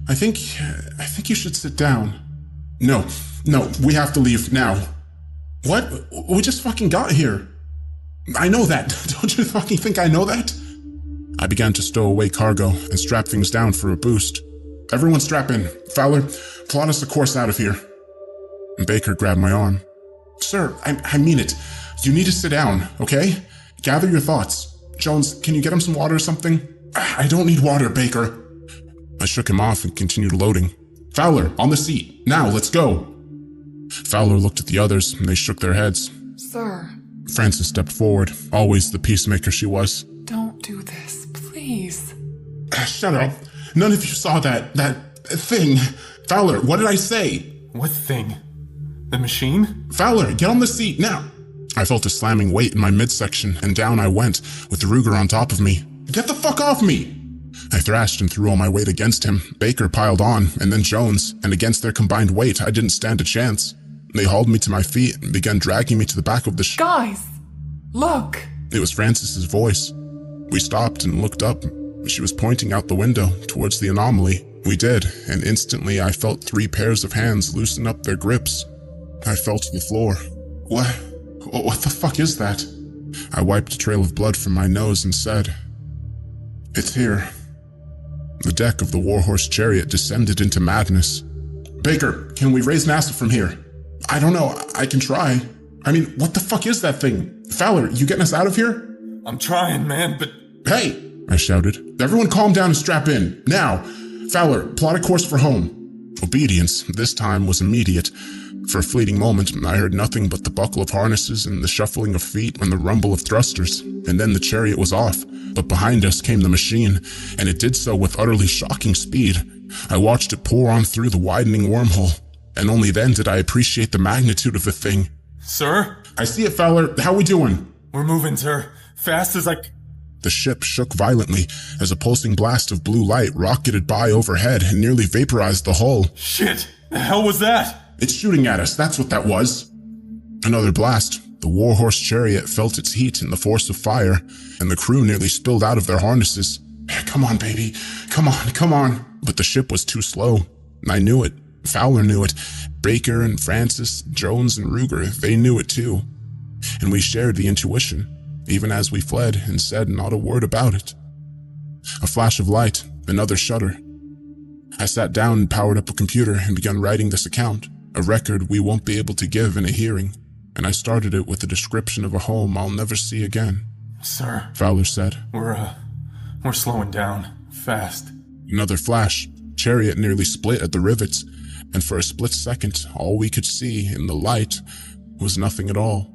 I think you should sit down. No, we have to leave now. What? We just fucking got here. I know that. Don't you fucking think I know that? I began to stow away cargo and strap things down for a boost. Everyone strap in. Fowler, plot us a course out of here. Baker grabbed my arm. Sir, I mean it. You need to sit down, okay? Gather your thoughts. Jones, can you get him some water or something? I don't need water, Baker. I shook him off and continued loading. Fowler, on the seat. Now, let's go. Fowler looked at the others and they shook their heads. Sir. Frances stepped forward, always the peacemaker she was. Don't do this, please. Shut up. None of you saw that thing. Fowler, what did I say? What thing? The machine? Fowler, get on the seat, now. I felt a slamming weight in my midsection, and down I went, with Ruger on top of me. Get the fuck off me! I thrashed and threw all my weight against him. Baker piled on, and then Jones, and against their combined weight, I didn't stand a chance. They hauled me to my feet and began dragging me to the back of the Guys! Look! It was Frances's voice. We stopped and looked up. She was pointing out the window, towards the anomaly. We did, and instantly I felt 3 pairs of hands loosen up their grips. I fell to the floor. What the fuck is that? I wiped a trail of blood from my nose and said, It's here. The deck of the Warhorse chariot descended into madness. Baker, can we raise NASA from here? I don't know, I can try. I mean, what the fuck is that thing? Fowler, you getting us out of here? I'm trying, man, but... Hey, I shouted. Everyone calm down and strap in. Now. Fowler, plot a course for home. Obedience, this time, was immediate. For a fleeting moment, I heard nothing but the buckle of harnesses and the shuffling of feet and the rumble of thrusters. And then the chariot was off. But behind us came the machine, and it did so with utterly shocking speed. I watched it pour on through the widening wormhole, and only then did I appreciate the magnitude of the thing. Sir? I see it, Fowler. How we doing? We're moving, sir. Fast as I... The ship shook violently as a pulsing blast of blue light rocketed by overhead and nearly vaporized the hull. Shit! The hell was that? It's shooting at us, that's what that was. Another blast. The Warhorse chariot felt its heat and the force of fire, and the crew nearly spilled out of their harnesses. Come on, baby. Come on. But the ship was too slow. I knew it. Fowler knew it. Baker and Frances, Jones and Ruger, they knew it too. And we shared the intuition, even as we fled and said not a word about it. A flash of light, another shudder. I sat down and powered up a computer and began writing this account, a record we won't be able to give in a hearing, and I started it with a description of a home I'll never see again. Sir, Fowler said. We're slowing down. Fast. Another flash. Chariot nearly split at the rivets, and for a split second, all we could see in the light was nothing at all.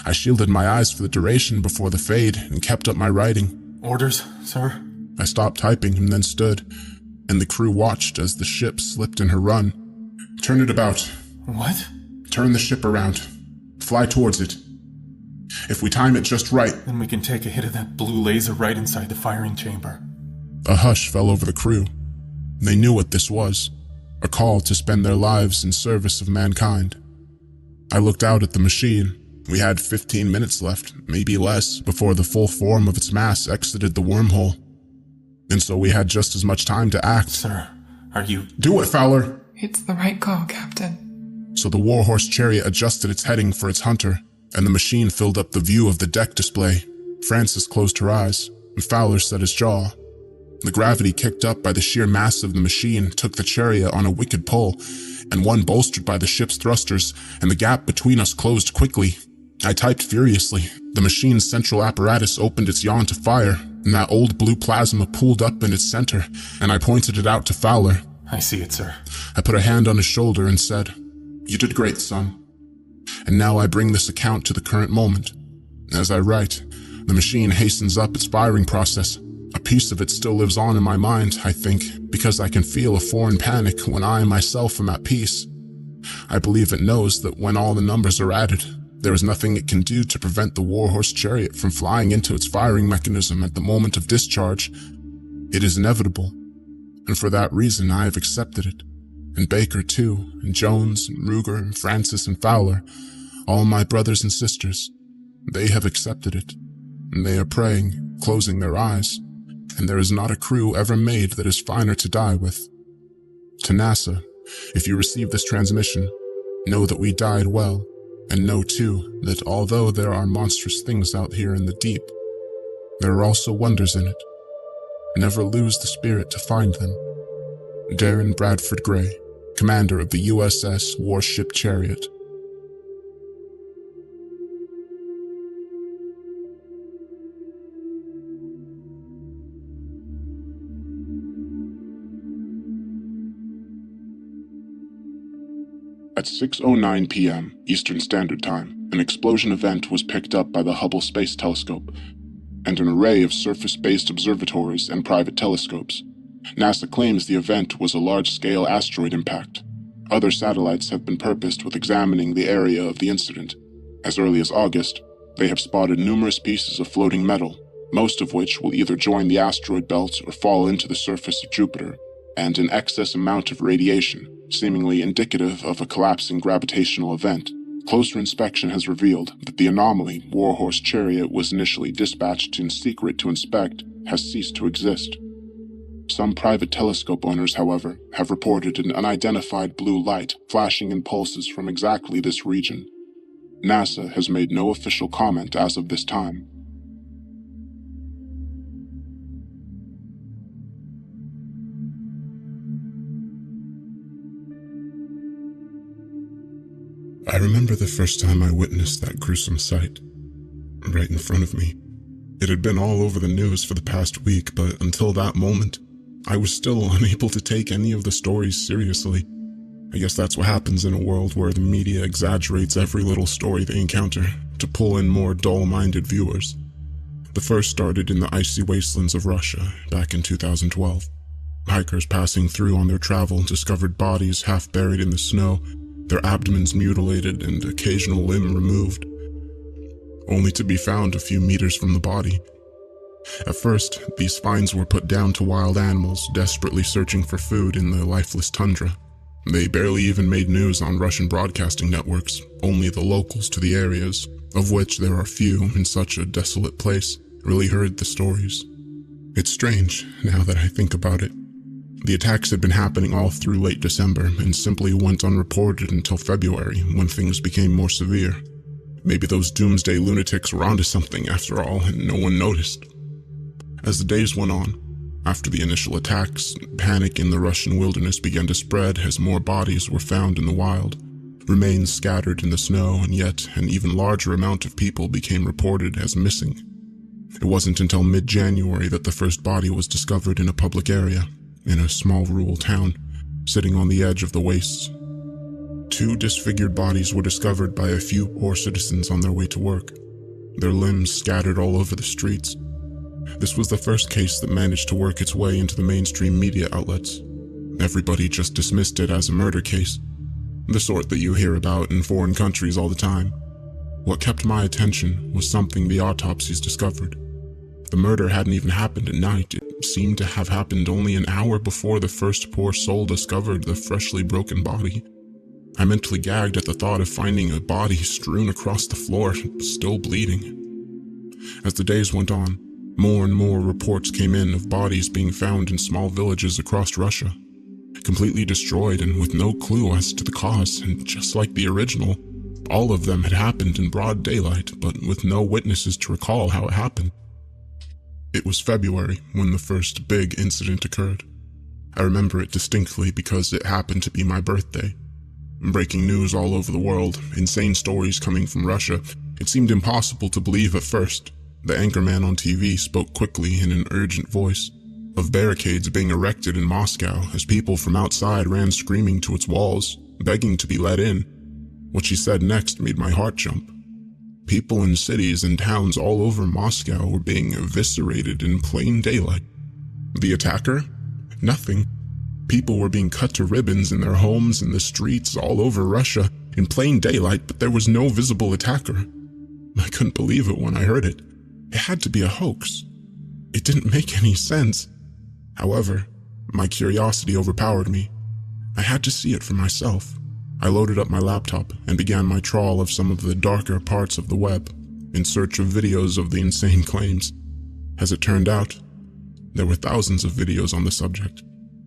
I shielded my eyes for the duration before the fade and kept up my writing. Orders, sir? I stopped typing and then stood, and the crew watched as the ship slipped in her run. Turn it about. What? Turn the ship around. Fly towards it. If we time it just right, then we can take a hit of that blue laser right inside the firing chamber. A hush fell over the crew. They knew what this was, a call to spend their lives in service of mankind. I looked out at the machine. We had 15 minutes left, maybe less, before the full form of its mass exited the wormhole. And so we had just as much time to act. Sir, are you... Do it, Fowler! It's the right call, Captain. So the Warhorse chariot adjusted its heading for its hunter, and the machine filled up the view of the deck display. Frances closed her eyes, and Fowler set his jaw. The gravity kicked up by the sheer mass of the machine took the chariot on a wicked pull, and one bolstered by the ship's thrusters, and the gap between us closed quickly. I typed furiously. The machine's central apparatus opened its yawn to fire, and that old blue plasma pooled up in its center, and I pointed it out to Fowler. I see it, sir. I put a hand on his shoulder and said, You did great, son. And now I bring this account to the current moment. As I write, the machine hastens up its firing process. A piece of it still lives on in my mind, I think, because I can feel a foreign panic when I myself am at peace. I believe it knows that when all the numbers are added, there is nothing it can do to prevent the Warhorse chariot from flying into its firing mechanism at the moment of discharge. It is inevitable, and for that reason I have accepted it. And Baker too, and Jones, and Ruger, and Frances, and Fowler, all my brothers and sisters, they have accepted it, and they are praying, closing their eyes, and there is not a crew ever made that is finer to die with. To NASA, if you receive this transmission, know that we died well, and know too that although there are monstrous things out here in the deep, there are also wonders in it. Never lose the spirit to find them. Darren Bradford Gray, commander of the USS Warship Chariot. At 6:09 p.m. Eastern Standard Time, an explosion event was picked up by the Hubble Space Telescope and an array of surface-based observatories and private telescopes. NASA claims the event was a large-scale asteroid impact. Other satellites have been purposed with examining the area of the incident. As early as August, they have spotted numerous pieces of floating metal, most of which will either join the asteroid belt or fall into the surface of Jupiter, and an excess amount of radiation, seemingly indicative of a collapsing gravitational event. Closer inspection has revealed that the anomaly Warhorse Chariot was initially dispatched in secret to inspect has ceased to exist. Some private telescope owners, however, have reported an unidentified blue light flashing in pulses from exactly this region. NASA has made no official comment as of this time. I remember the first time I witnessed that gruesome sight, right in front of me. It had been all over the news for the past week, but until that moment, I was still unable to take any of the stories seriously. I guess that's what happens in a world where the media exaggerates every little story they encounter to pull in more dull-minded viewers. The first started in the icy wastelands of Russia back in 2012. Hikers passing through on their travel discovered bodies half buried in the snow, their abdomens mutilated and occasional limb removed, only to be found a few meters from the body. At first, these finds were put down to wild animals desperately searching for food in the lifeless tundra. They barely even made news on Russian broadcasting networks. Only the locals to the areas, of which there are few in such a desolate place, really heard the stories. It's strange, now that I think about it. The attacks had been happening all through late December and simply went unreported until February, when things became more severe. Maybe those doomsday lunatics were onto something after all, and no one noticed. As the days went on, after the initial attacks, panic in the Russian wilderness began to spread as more bodies were found in the wild, remains scattered in the snow, and yet an even larger amount of people became reported as missing. It wasn't until mid-January that the first body was discovered in a public area, in a small rural town, sitting on the edge of the wastes. 2 disfigured bodies were discovered by a few poor citizens on their way to work, their limbs scattered all over the streets. This was the first case that managed to work its way into the mainstream media outlets. Everybody just dismissed it as a murder case, the sort that you hear about in foreign countries all the time. What kept my attention was something the autopsies discovered. The murder hadn't even happened at night. It seemed to have happened only an hour before the first poor soul discovered the freshly broken body. I mentally gagged at the thought of finding a body strewn across the floor, still bleeding. As the days went on, more and more reports came in of bodies being found in small villages across Russia, completely destroyed and with no clue as to the cause, and just like the original, all of them had happened in broad daylight, but with no witnesses to recall how it happened. It was February when the first big incident occurred. I remember it distinctly because it happened to be my birthday. Breaking news all over the world, insane stories coming from Russia. It seemed impossible to believe at first. The anchorman on TV spoke quickly in an urgent voice of barricades being erected in Moscow as people from outside ran screaming to its walls, begging to be let in. What she said next made my heart jump. People in cities and towns all over Moscow were being eviscerated in plain daylight. The attacker? Nothing. People were being cut to ribbons in their homes and the streets all over Russia in plain daylight, but there was no visible attacker. I couldn't believe it when I heard it. It had to be a hoax. It didn't make any sense. However, my curiosity overpowered me. I had to see it for myself. I loaded up my laptop and began my trawl of some of the darker parts of the web, in search of videos of the insane claims. As it turned out, there were thousands of videos on the subject.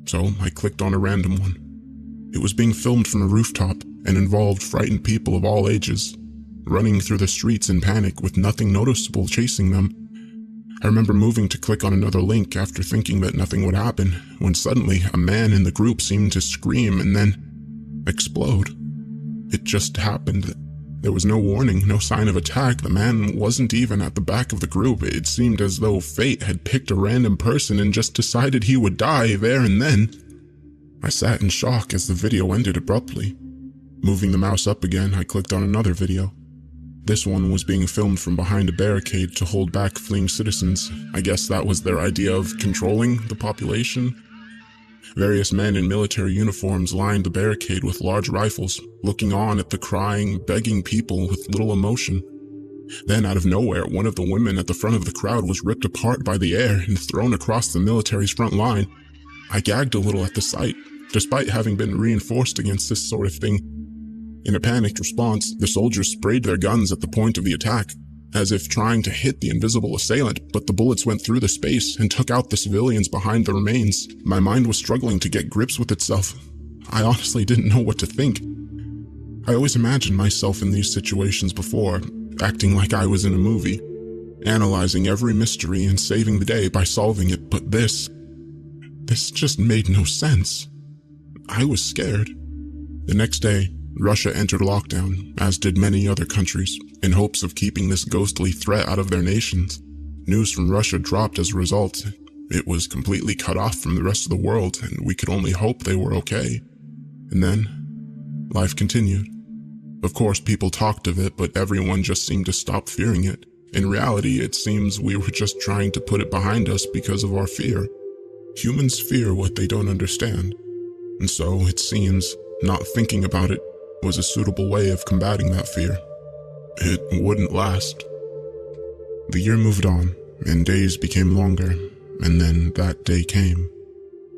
so I clicked on a random one. It was being filmed from a rooftop and involved frightened people of all ages, running through the streets in panic with nothing noticeable chasing them. I remember moving to click on another link after thinking that nothing would happen, when suddenly a man in the group seemed to scream and then explode. It just happened. There was no warning, no sign of attack. The man wasn't even at the back of the group. It seemed as though fate had picked a random person and just decided he would die there and then. I sat in shock as the video ended abruptly. Moving the mouse up again, I clicked on another video. This one was being filmed from behind a barricade to hold back fleeing citizens. I guess that was their idea of controlling the population. Various men in military uniforms lined the barricade with large rifles, looking on at the crying, begging people with little emotion. Then, out of nowhere, one of the women at the front of the crowd was ripped apart by the air and thrown across the military's front line. I gagged a little at the sight, despite having been reinforced against this sort of thing. In a panicked response, the soldiers sprayed their guns at the point of the attack, as if trying to hit the invisible assailant, but the bullets went through the space and took out the civilians behind the remains. My mind was struggling to get grips with itself. I honestly didn't know what to think. I always imagined myself in these situations before, acting like I was in a movie, analyzing every mystery and saving the day by solving it, but this just made no sense. I was scared. The next day, Russia entered lockdown, as did many other countries, in hopes of keeping this ghostly threat out of their nations. News from Russia dropped as a result. It was completely cut off from the rest of the world, and we could only hope they were okay. And then, life continued. Of course, people talked of it, but everyone just seemed to stop fearing it. In reality, it seems we were just trying to put it behind us because of our fear. Humans fear what they don't understand. And so, it seems, not thinking about it was a suitable way of combating that fear. It wouldn't last. The year moved on, and days became longer, and then that day came.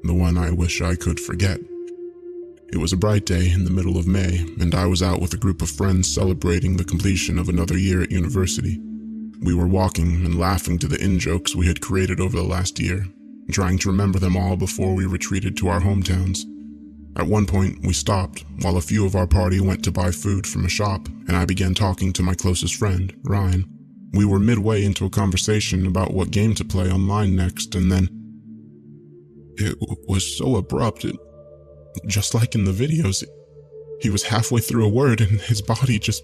The one I wish I could forget. It was a bright day in the middle of May, and I was out with a group of friends celebrating the completion of another year at university. We were walking and laughing to the in-jokes we had created over the last year, trying to remember them all before we retreated to our hometowns. At one point, we stopped, while a few of our party went to buy food from a shop, and I began talking to my closest friend, Ryan. We were midway into a conversation about what game to play online next, and then it was so abrupt. Just like in the videos, he was halfway through a word and his body just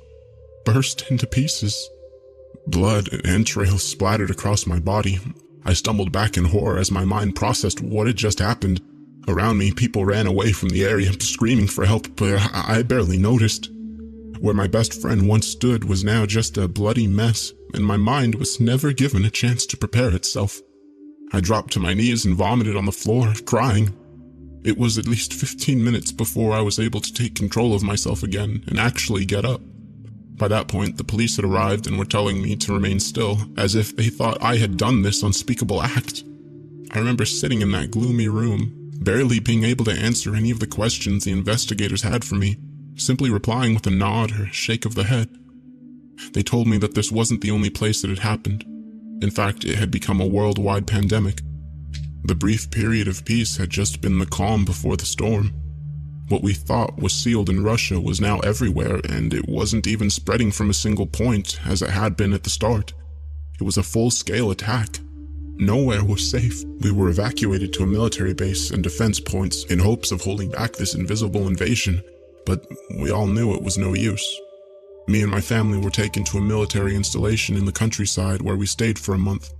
burst into pieces. Blood and entrails splattered across my body. I stumbled back in horror as my mind processed what had just happened. Around me, people ran away from the area, screaming for help, but I barely noticed. Where my best friend once stood was now just a bloody mess, and my mind was never given a chance to prepare itself. I dropped to my knees and vomited on the floor, crying. It was at least 15 minutes before I was able to take control of myself again and actually get up. By that point, the police had arrived and were telling me to remain still, as if they thought I had done this unspeakable act. I remember sitting in that gloomy room, barely being able to answer any of the questions the investigators had for me, simply replying with a nod or a shake of the head. They told me that this wasn't the only place it had happened. In fact, it had become a worldwide pandemic. The brief period of peace had just been the calm before the storm. What we thought was sealed in Russia was now everywhere, and it wasn't even spreading from a single point as it had been at the start. It was a full-scale attack. Nowhere was safe. We were evacuated to a military base and defense points in hopes of holding back this invisible invasion, but we all knew it was no use. Me and my family were taken to a military installation in the countryside where we stayed for a month.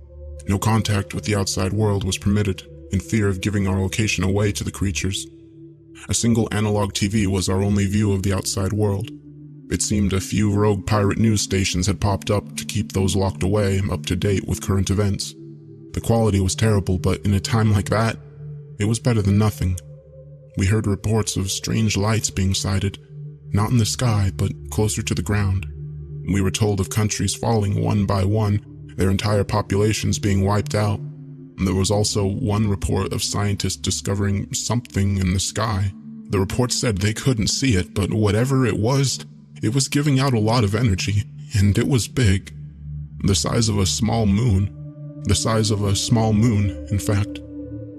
No contact with the outside world was permitted, in fear of giving our location away to the creatures. A single analog TV was our only view of the outside world. It seemed a few rogue pirate news stations had popped up to keep those locked away up to date with current events. The quality was terrible, but in a time like that, it was better than nothing. We heard reports of strange lights being sighted, not in the sky, but closer to the ground. We were told of countries falling one by one, their entire populations being wiped out. There was also one report of scientists discovering something in the sky. The report said they couldn't see it, but whatever it was giving out a lot of energy, and it was big. The size of a small moon. The size of a small moon, in fact.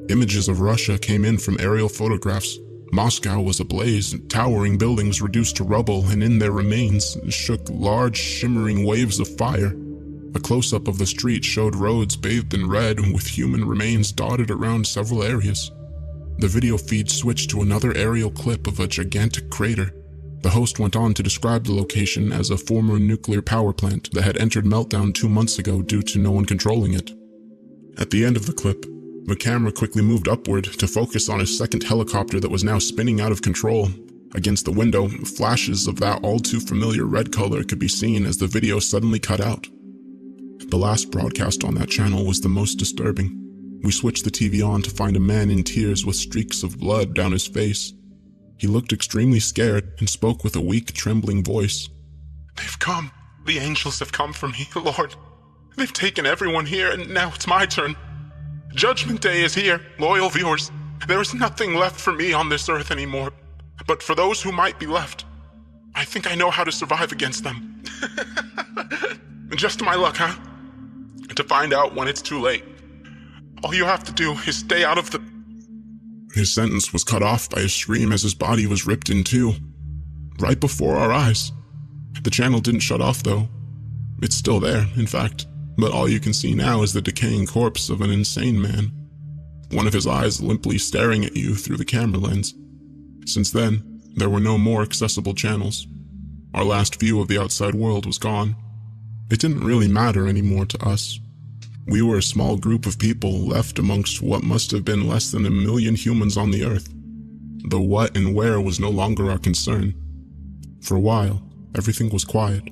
Images of Russia came in from aerial photographs. Moscow was ablaze, towering buildings reduced to rubble, and in their remains shook large, shimmering waves of fire. A close-up of the street showed roads bathed in red, with human remains dotted around several areas. The video feed switched to another aerial clip of a gigantic crater. The host went on to describe the location as a former nuclear power plant that had entered meltdown 2 months ago due to no one controlling it. At the end of the clip, the camera quickly moved upward to focus on a second helicopter that was now spinning out of control. Against the window, flashes of that all-too-familiar red color could be seen as the video suddenly cut out. The last broadcast on that channel was the most disturbing. We switched the TV on to find a man in tears with streaks of blood down his face. He looked extremely scared and spoke with a weak, trembling voice. "They've come. The angels have come for me, Lord. They've taken everyone here, and now it's my turn. Judgment Day is here, loyal viewers. There is nothing left for me on this earth anymore. But for those who might be left, I think I know how to survive against them." Just my luck, huh? To find out when it's too late. All you have to do is stay out of the... His sentence was cut off by a scream as his body was ripped in two, right before our eyes. The channel didn't shut off, though. It's still there, in fact, but all you can see now is the decaying corpse of an insane man, one of his eyes limply staring at you through the camera lens. Since then, there were no more accessible channels. Our last view of the outside world was gone. It didn't really matter anymore to us. We were a small group of people left amongst what must have been less than 1 million humans on the earth. The what and where was no longer our concern. For a while, everything was quiet.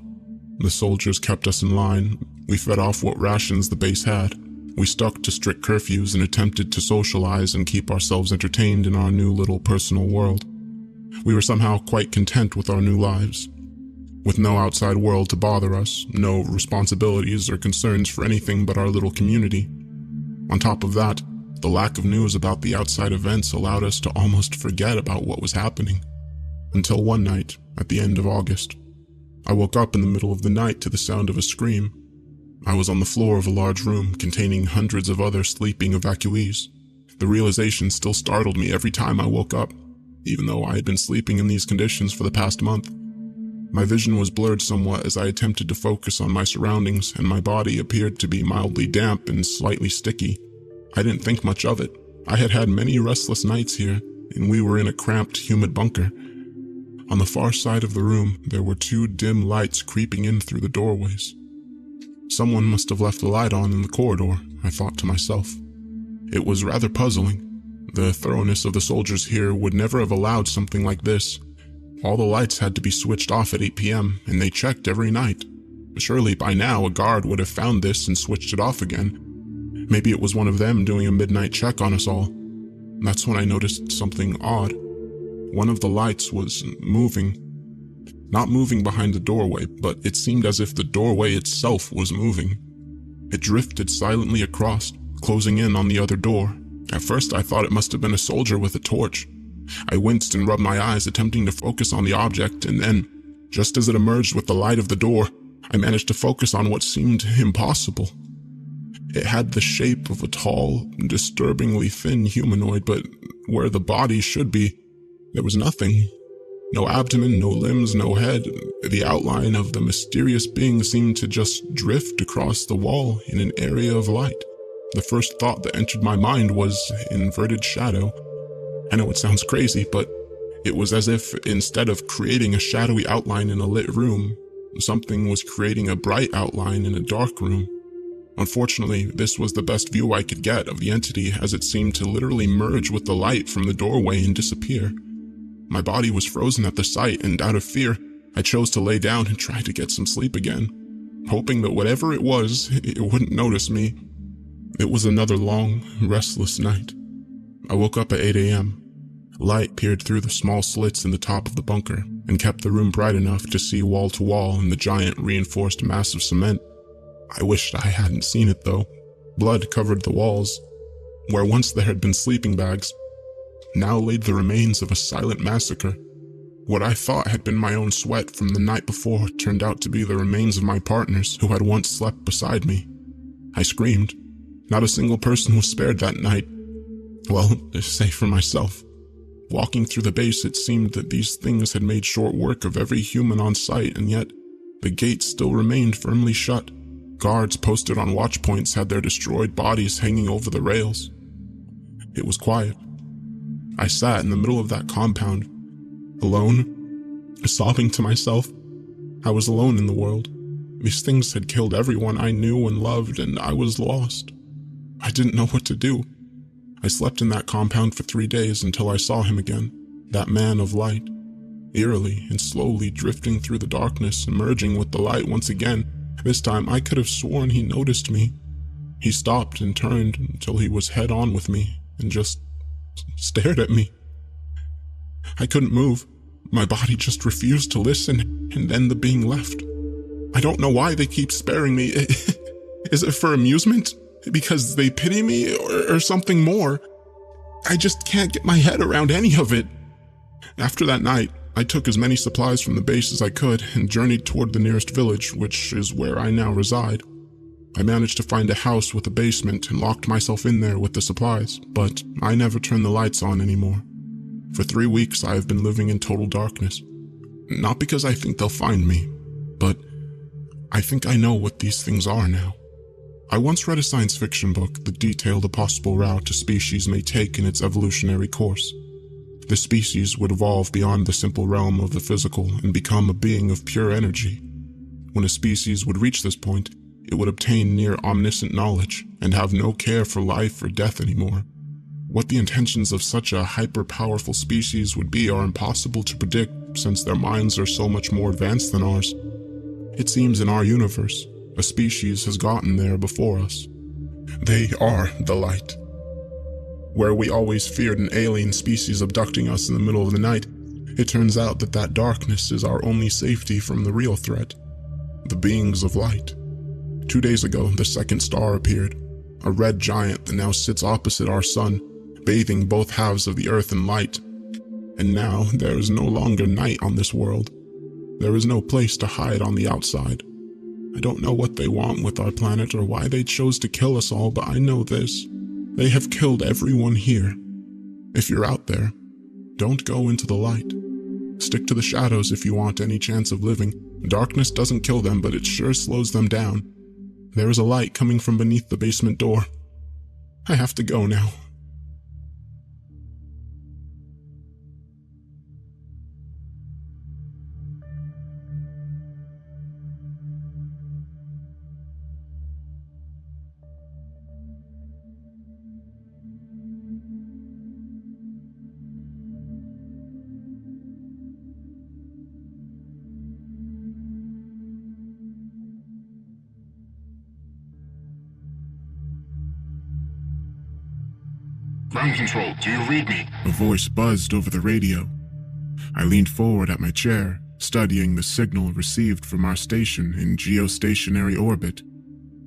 The soldiers kept us in line. We fed off what rations the base had. We stuck to strict curfews and attempted to socialize and keep ourselves entertained in our new little personal world. We were somehow quite content with our new lives. With no outside world to bother us, no responsibilities or concerns for anything but our little community. On top of that, the lack of news about the outside events allowed us to almost forget about what was happening. Until one night, at the end of August, I woke up in the middle of the night to the sound of a scream. I was on the floor of a large room containing hundreds of other sleeping evacuees. The realization still startled me every time I woke up, even though I had been sleeping in these conditions for the past month. My vision was blurred somewhat as I attempted to focus on my surroundings, and my body appeared to be mildly damp and slightly sticky. I didn't think much of it. I had had many restless nights here, and we were in a cramped, humid bunker. On the far side of the room, there were 2 dim lights creeping in through the doorways. Someone must have left the light on in the corridor, I thought to myself. It was rather puzzling. The thoroughness of the soldiers here would never have allowed something like this. All the lights had to be switched off at 8 p.m., and they checked every night. Surely by now a guard would have found this and switched it off again. Maybe it was one of them doing a midnight check on us all. That's when I noticed something odd. One of the lights was moving. Not moving behind the doorway, but it seemed as if the doorway itself was moving. It drifted silently across, closing in on the other door. At first I thought it must have been a soldier with a torch. I winced and rubbed my eyes, attempting to focus on the object, and then, just as it emerged with the light of the door, I managed to focus on what seemed impossible. It had the shape of a tall, disturbingly thin humanoid, but where the body should be, there was nothing. No abdomen, no limbs, no head. The outline of the mysterious being seemed to just drift across the wall in an area of light. The first thought that entered my mind was inverted shadow. I know it sounds crazy, but it was as if instead of creating a shadowy outline in a lit room, something was creating a bright outline in a dark room. Unfortunately, this was the best view I could get of the entity, as it seemed to literally merge with the light from the doorway and disappear. My body was frozen at the sight, and out of fear, I chose to lay down and try to get some sleep again, hoping that whatever it was, it wouldn't notice me. It was another long, restless night. I woke up at 8 a.m. Light peered through the small slits in the top of the bunker and kept the room bright enough to see wall to wall in the giant reinforced mass of cement. I wished I hadn't seen it, though. Blood covered the walls. Where once there had been sleeping bags, now laid the remains of a silent massacre. What I thought had been my own sweat from the night before turned out to be the remains of my partners who had once slept beside me. I screamed. Not a single person was spared that night. Well, say for myself. Walking through the base, it seemed that these things had made short work of every human on site, and yet the gates still remained firmly shut. Guards posted on watch points had their destroyed bodies hanging over the rails. It was quiet. I sat in the middle of that compound, alone, sobbing to myself. I was alone in the world. These things had killed everyone I knew and loved, and I was lost. I didn't know what to do. I slept in that compound for 3 days until I saw him again, that man of light, eerily and slowly drifting through the darkness, emerging with the light once again. This time I could have sworn he noticed me. He stopped and turned until he was head on with me and just stared at me. I couldn't move. My body just refused to listen, and then the being left. I don't know why they keep sparing me. Is it for amusement? Because they pity me, or something more? I just can't get my head around any of it. After that night, I took as many supplies from the base as I could and journeyed toward the nearest village, which is where I now reside. I managed to find a house with a basement and locked myself in there with the supplies, but I never turned the lights on anymore. For 3 weeks, I have been living in total darkness. Not because I think they'll find me, but I think I know what these things are now. I once read a science fiction book that detailed a possible route a species may take in its evolutionary course. The species would evolve beyond the simple realm of the physical and become a being of pure energy. When a species would reach this point, it would obtain near omniscient knowledge and have no care for life or death anymore. What the intentions of such a hyper-powerful species would be are impossible to predict, since their minds are so much more advanced than ours. It seems in our universe, a species has gotten there before us. They are the light. Where we always feared an alien species abducting us in the middle of the night, it turns out that that darkness is our only safety from the real threat, the beings of light. 2 days ago, the second star appeared, a red giant that now sits opposite our sun, bathing both halves of the earth in light. And now there is no longer night on this world. There is no place to hide on the outside. I don't know what they want with our planet or why they chose to kill us all, but I know this. They have killed everyone here. If you're out there, don't go into the light. Stick to the shadows if you want any chance of living. Darkness doesn't kill them, but it sure slows them down. There is a light coming from beneath the basement door. I have to go now. Ground control, do you read me? A voice buzzed over the radio. I leaned forward at my chair, studying the signal received from our station in geostationary orbit.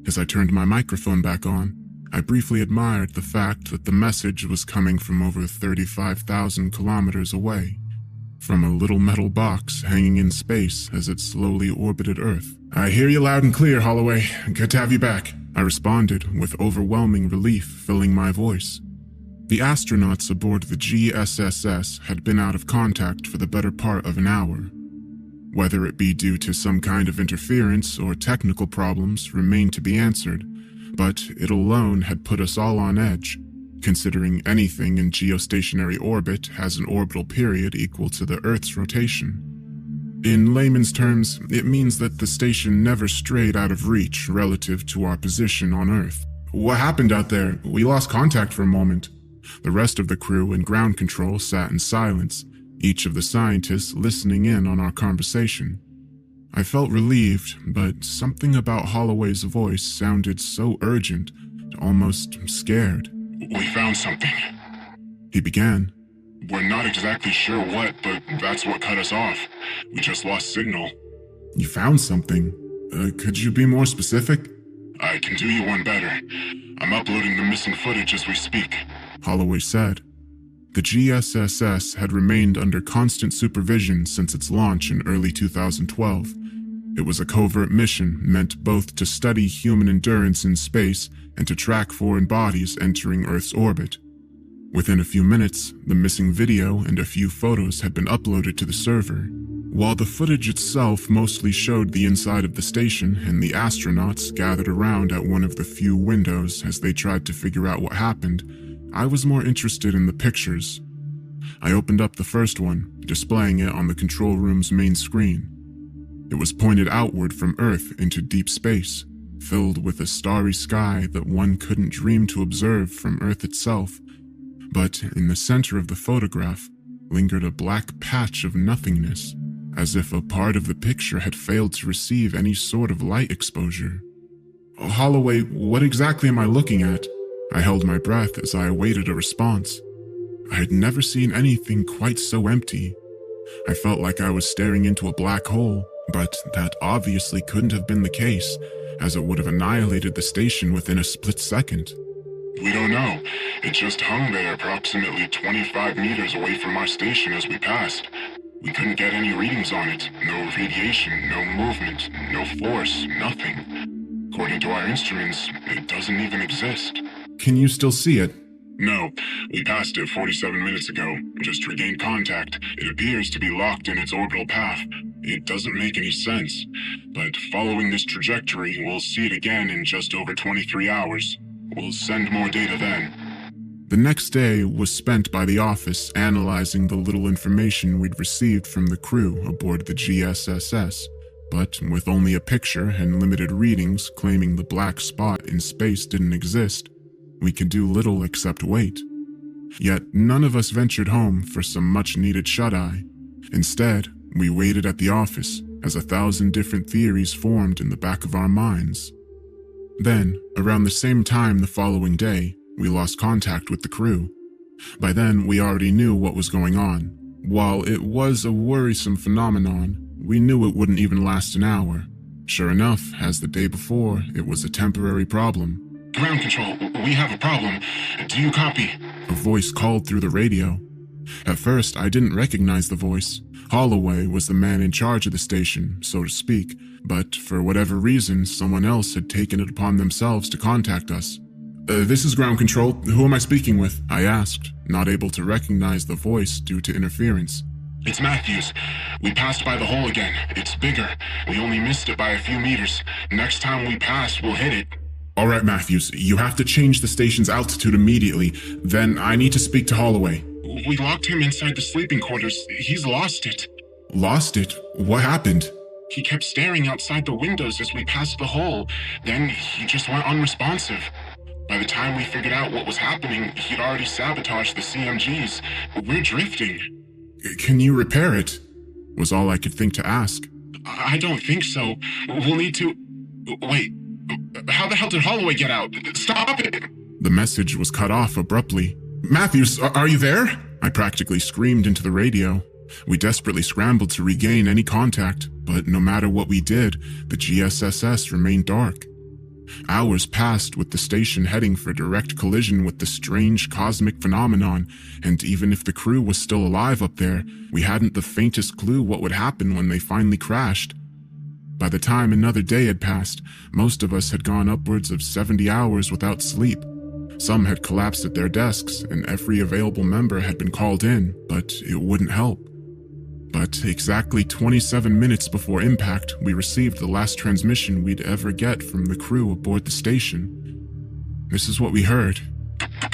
As I turned my microphone back on, I briefly admired the fact that the message was coming from over 35,000 kilometers away, from a little metal box hanging in space as it slowly orbited Earth. "I hear you loud and clear, Holloway. Good to have you back," I responded, with overwhelming relief filling my voice. The astronauts aboard the GSSS had been out of contact for the better part of an hour. Whether it be due to some kind of interference or technical problems remained to be answered, but it alone had put us all on edge, considering anything in geostationary orbit has an orbital period equal to the Earth's rotation. In layman's terms, it means that the station never strayed out of reach relative to our position on Earth. "What happened out there? We lost contact for a moment." The rest of the crew and ground control sat in silence, each of the scientists listening in on our conversation. I felt relieved, but something about Holloway's voice sounded so urgent, almost scared. "We found something," he began. "We're not exactly sure what, but that's what cut us off. We just lost signal." "You found something? Could you be more specific?" "I can do you one better. I'm uploading the missing footage as we speak," Holloway said. The GSSS had remained under constant supervision since its launch in early 2012. It was a covert mission meant both to study human endurance in space and to track foreign bodies entering Earth's orbit. Within a few minutes, the missing video and a few photos had been uploaded to the server. While the footage itself mostly showed the inside of the station and the astronauts gathered around at one of the few windows as they tried to figure out what happened, I was more interested in the pictures. I opened up the first one, displaying it on the control room's main screen. It was pointed outward from Earth into deep space, filled with a starry sky that one couldn't dream to observe from Earth itself. But in the center of the photograph lingered a black patch of nothingness, as if a part of the picture had failed to receive any sort of light exposure. Holloway, what exactly am I looking at? I held my breath as I awaited a response. I had never seen anything quite so empty. I felt like I was staring into a black hole, but that obviously couldn't have been the case, as it would have annihilated the station within a split second. We don't know. It just hung there approximately 25 meters away from our station as we passed. We couldn't get any readings on it. No radiation, no movement, no force, nothing. According to our instruments, it doesn't even exist. Can you still see it? No, we passed it 47 minutes ago. Just regained contact. It appears to be locked in its orbital path. It doesn't make any sense. But following this trajectory, we'll see it again in just over 23 hours. We'll send more data then. The next day was spent by the office analyzing the little information we'd received from the crew aboard the GSSS, but with only a picture and limited readings claiming the black spot in space didn't exist, we could do little except wait. Yet none of us ventured home for some much-needed shut-eye. Instead, we waited at the office as 1,000 different theories formed in the back of our minds. Then, around the same time the following day, we lost contact with the crew. By then, we already knew what was going on. While it was a worrisome phenomenon, we knew it wouldn't even last an hour. Sure enough, as the day before, it was a temporary problem. Ground control, we have a problem. Do you copy? A voice called through the radio. At first, I didn't recognize the voice. Holloway was the man in charge of the station, so to speak, but for whatever reason, someone else had taken it upon themselves to contact us. This is ground control. Who am I speaking with? I asked, not able to recognize the voice due to interference. It's Matthews. We passed by the hole again. It's bigger. We only missed it by a few meters. Next time we pass, we'll hit it. All right, Matthews, you have to change the station's altitude immediately. Then I need to speak to Holloway. We locked him inside the sleeping quarters. He's lost it. Lost it? What happened? He kept staring outside the windows as we passed the hole. Then he just went unresponsive. By the time we figured out what was happening, he'd already sabotaged the CMGs. We're drifting. Can you repair it? Was all I could think to ask. I don't think so. We'll need to... Wait. How the hell did Holloway get out? Stop it! The message was cut off abruptly. Matthews, are you there? I practically screamed into the radio. We desperately scrambled to regain any contact, but no matter what we did, the GSSS remained dark. Hours passed with the station heading for direct collision with the strange cosmic phenomenon, and even if the crew was still alive up there, we hadn't the faintest clue what would happen when they finally crashed. By the time another day had passed, most of us had gone upwards of 70 hours without sleep. Some had collapsed at their desks, and every available member had been called in, but it wouldn't help. But exactly 27 minutes before impact, we received the last transmission we'd ever get from the crew aboard the station. This is what we heard.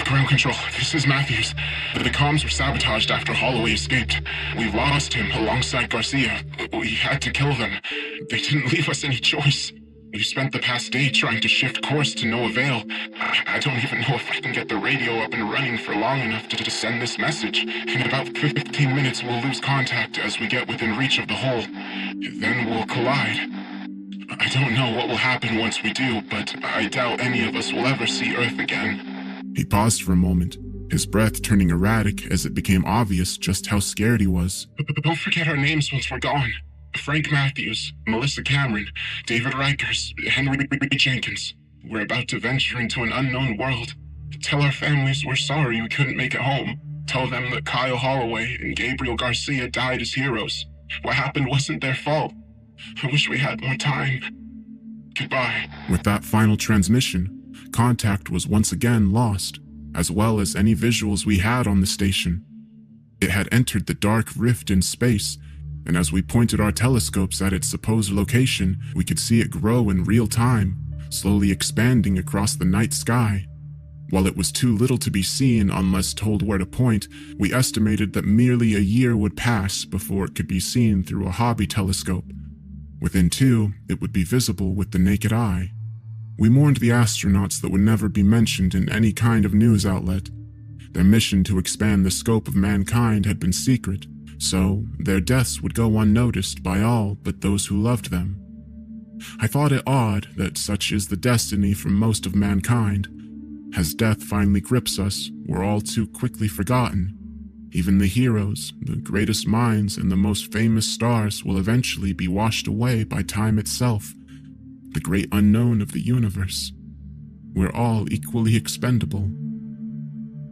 Ground control, this is Matthews. The comms were sabotaged after Holloway escaped. We lost him alongside Garcia. We had to kill them. They didn't leave us any choice. We spent the past day trying to shift course to no avail. I don't even know if I can get the radio up and running for long enough to send this message. In about 15 minutes, we'll lose contact as we get within reach of the hole. Then we'll collide. I don't know what will happen once we do, but I doubt any of us will ever see Earth again. He paused for a moment, his breath turning erratic as it became obvious just how scared he was. Don't forget our names once we're gone. Frank Matthews, Melissa Cameron, David Rikers, Henry Jenkins. We're about to venture into an unknown world. Tell our families we're sorry we couldn't make it home. Tell them that Kyle Holloway and Gabriel Garcia died as heroes. What happened wasn't their fault. I wish we had more time. Goodbye. With that final transmission, contact was once again lost. as well as any visuals we had on the station. It had entered the dark rift in space, and as we pointed our telescopes at its supposed location, we could see it grow in real time, slowly expanding across the night sky. While it was too little to be seen unless told where to point, we estimated that merely a year would pass before it could be seen through a hobby telescope. Within 2, it would be visible with the naked eye. We mourned the astronauts that would never be mentioned in any kind of news outlet. Their mission to expand the scope of mankind had been secret, so their deaths would go unnoticed by all but those who loved them. I thought it odd that such is the destiny for most of mankind. As death finally grips us, we're all too quickly forgotten. Even the heroes, the greatest minds, and the most famous stars will eventually be washed away by time itself, the great unknown of the universe. We're all equally expendable.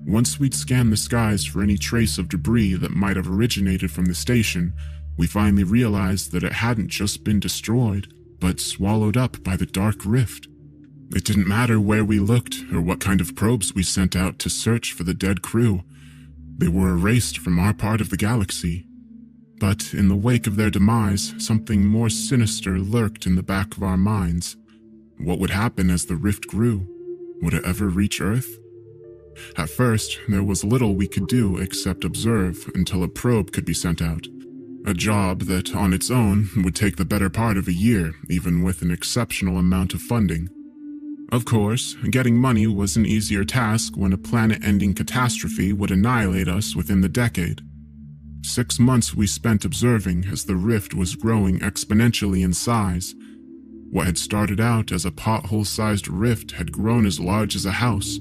Once we'd scanned the skies for any trace of debris that might have originated from the station, we finally realized that it hadn't just been destroyed, but swallowed up by the dark rift. It didn't matter where we looked or what kind of probes we sent out to search for the dead crew. They were erased from our part of the galaxy. But in the wake of their demise, something more sinister lurked in the back of our minds. What would happen as the rift grew? Would it ever reach Earth? At first, there was little we could do except observe until a probe could be sent out. A job that, on its own, would take the better part of a year, even with an exceptional amount of funding. Of course, getting money was an easier task when a planet-ending catastrophe would annihilate us within the decade. 6 months we spent observing as the rift was growing exponentially in size. What had started out as a pothole-sized rift had grown as large as a house.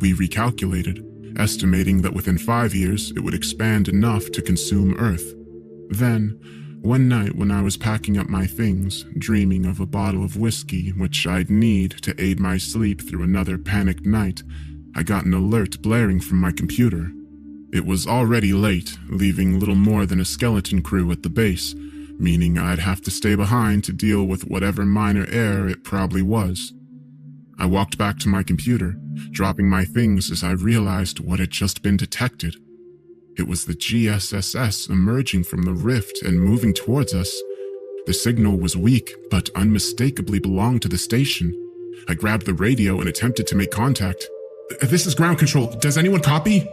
We recalculated, estimating that within 5 years it would expand enough to consume Earth. Then, one night when I was packing up my things, dreaming of a bottle of whiskey which I'd need to aid my sleep through another panicked night, I got an alert blaring from my computer. It was already late, leaving little more than a skeleton crew at the base, meaning I'd have to stay behind to deal with whatever minor error it probably was. I walked back to my computer, dropping my things as I realized what had just been detected. It was the GSSS emerging from the rift and moving towards us. The signal was weak, but unmistakably belonged to the station. I grabbed the radio and attempted to make contact. "This is ground control. Does anyone copy?"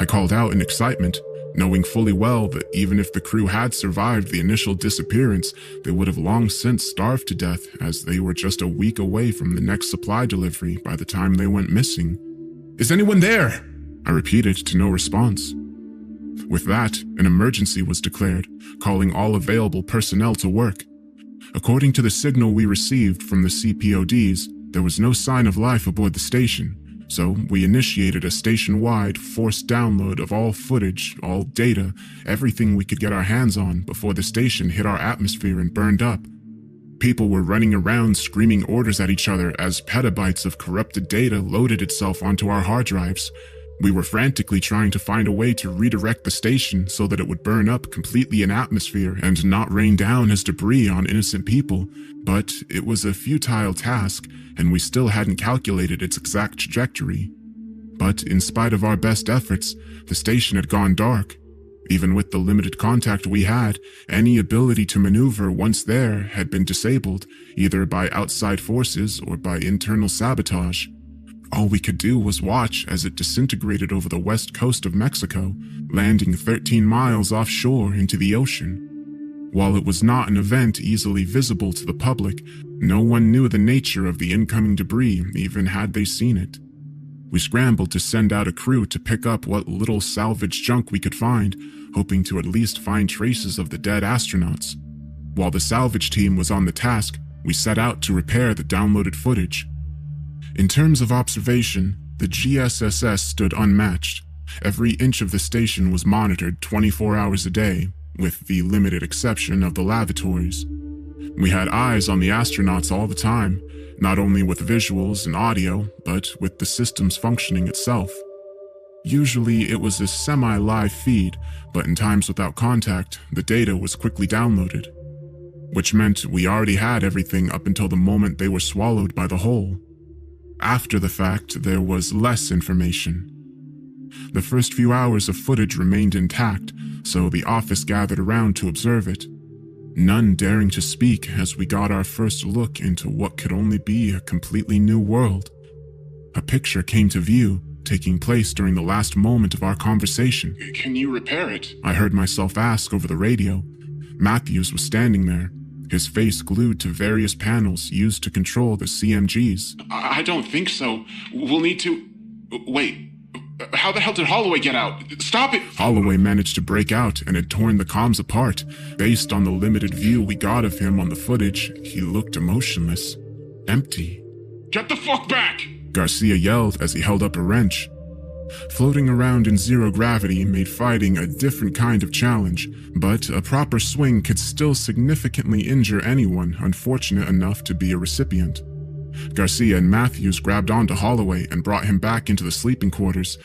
I called out in excitement, knowing fully well that even if the crew had survived the initial disappearance, they would have long since starved to death, as they were just a week away from the next supply delivery by the time they went missing. "Is anyone there?" I repeated to no response. With that, an emergency was declared, calling all available personnel to work. According to the signal we received from the CPODs, there was no sign of life aboard the station, so we initiated a station-wide forced download of all footage, all data, everything we could get our hands on before the station hit our atmosphere and burned up. People were running around screaming orders at each other as petabytes of corrupted data loaded itself onto our hard drives. We were frantically trying to find a way to redirect the station so that it would burn up completely in atmosphere and not rain down as debris on innocent people, but it was a futile task, and we still hadn't calculated its exact trajectory. But in spite of our best efforts, the station had gone dark. Even with the limited contact we had, any ability to maneuver once there had been disabled, either by outside forces or by internal sabotage. All we could do was watch as it disintegrated over the west coast of Mexico, landing 13 miles offshore into the ocean. While it was not an event easily visible to the public, no one knew the nature of the incoming debris, even had they seen it. We scrambled to send out a crew to pick up what little salvage junk we could find, hoping to at least find traces of the dead astronauts. While the salvage team was on the task, we set out to repair the downloaded footage. In terms of observation, the GSSS stood unmatched. Every inch of the station was monitored 24 hours a day, with the limited exception of the lavatories. We had eyes on the astronauts all the time, not only with visuals and audio, but with the system's functioning itself. Usually it was a semi-live feed, but in times without contact, the data was quickly downloaded, which meant we already had everything up until the moment they were swallowed by the hole. After the fact, there was less information. The first few hours of footage remained intact, so the office gathered around to observe it, none daring to speak as we got our first look into what could only be a completely new world. A picture came to view, taking place during the last moment of our conversation. Can you repair it? I heard myself ask over the radio. Matthews was standing there, his face glued to various panels used to control the CMGs. I don't think so. We'll need to... Wait. How the hell did Holloway get out? Stop it! Holloway managed to break out and had torn the comms apart. Based on the limited view we got of him on the footage, he looked emotionless. Empty. Get the fuck back! Garcia yelled as he held up a wrench. Floating around in zero gravity made fighting a different kind of challenge, but a proper swing could still significantly injure anyone unfortunate enough to be a recipient. Garcia and Matthews grabbed onto Holloway and brought him back into the sleeping quarters,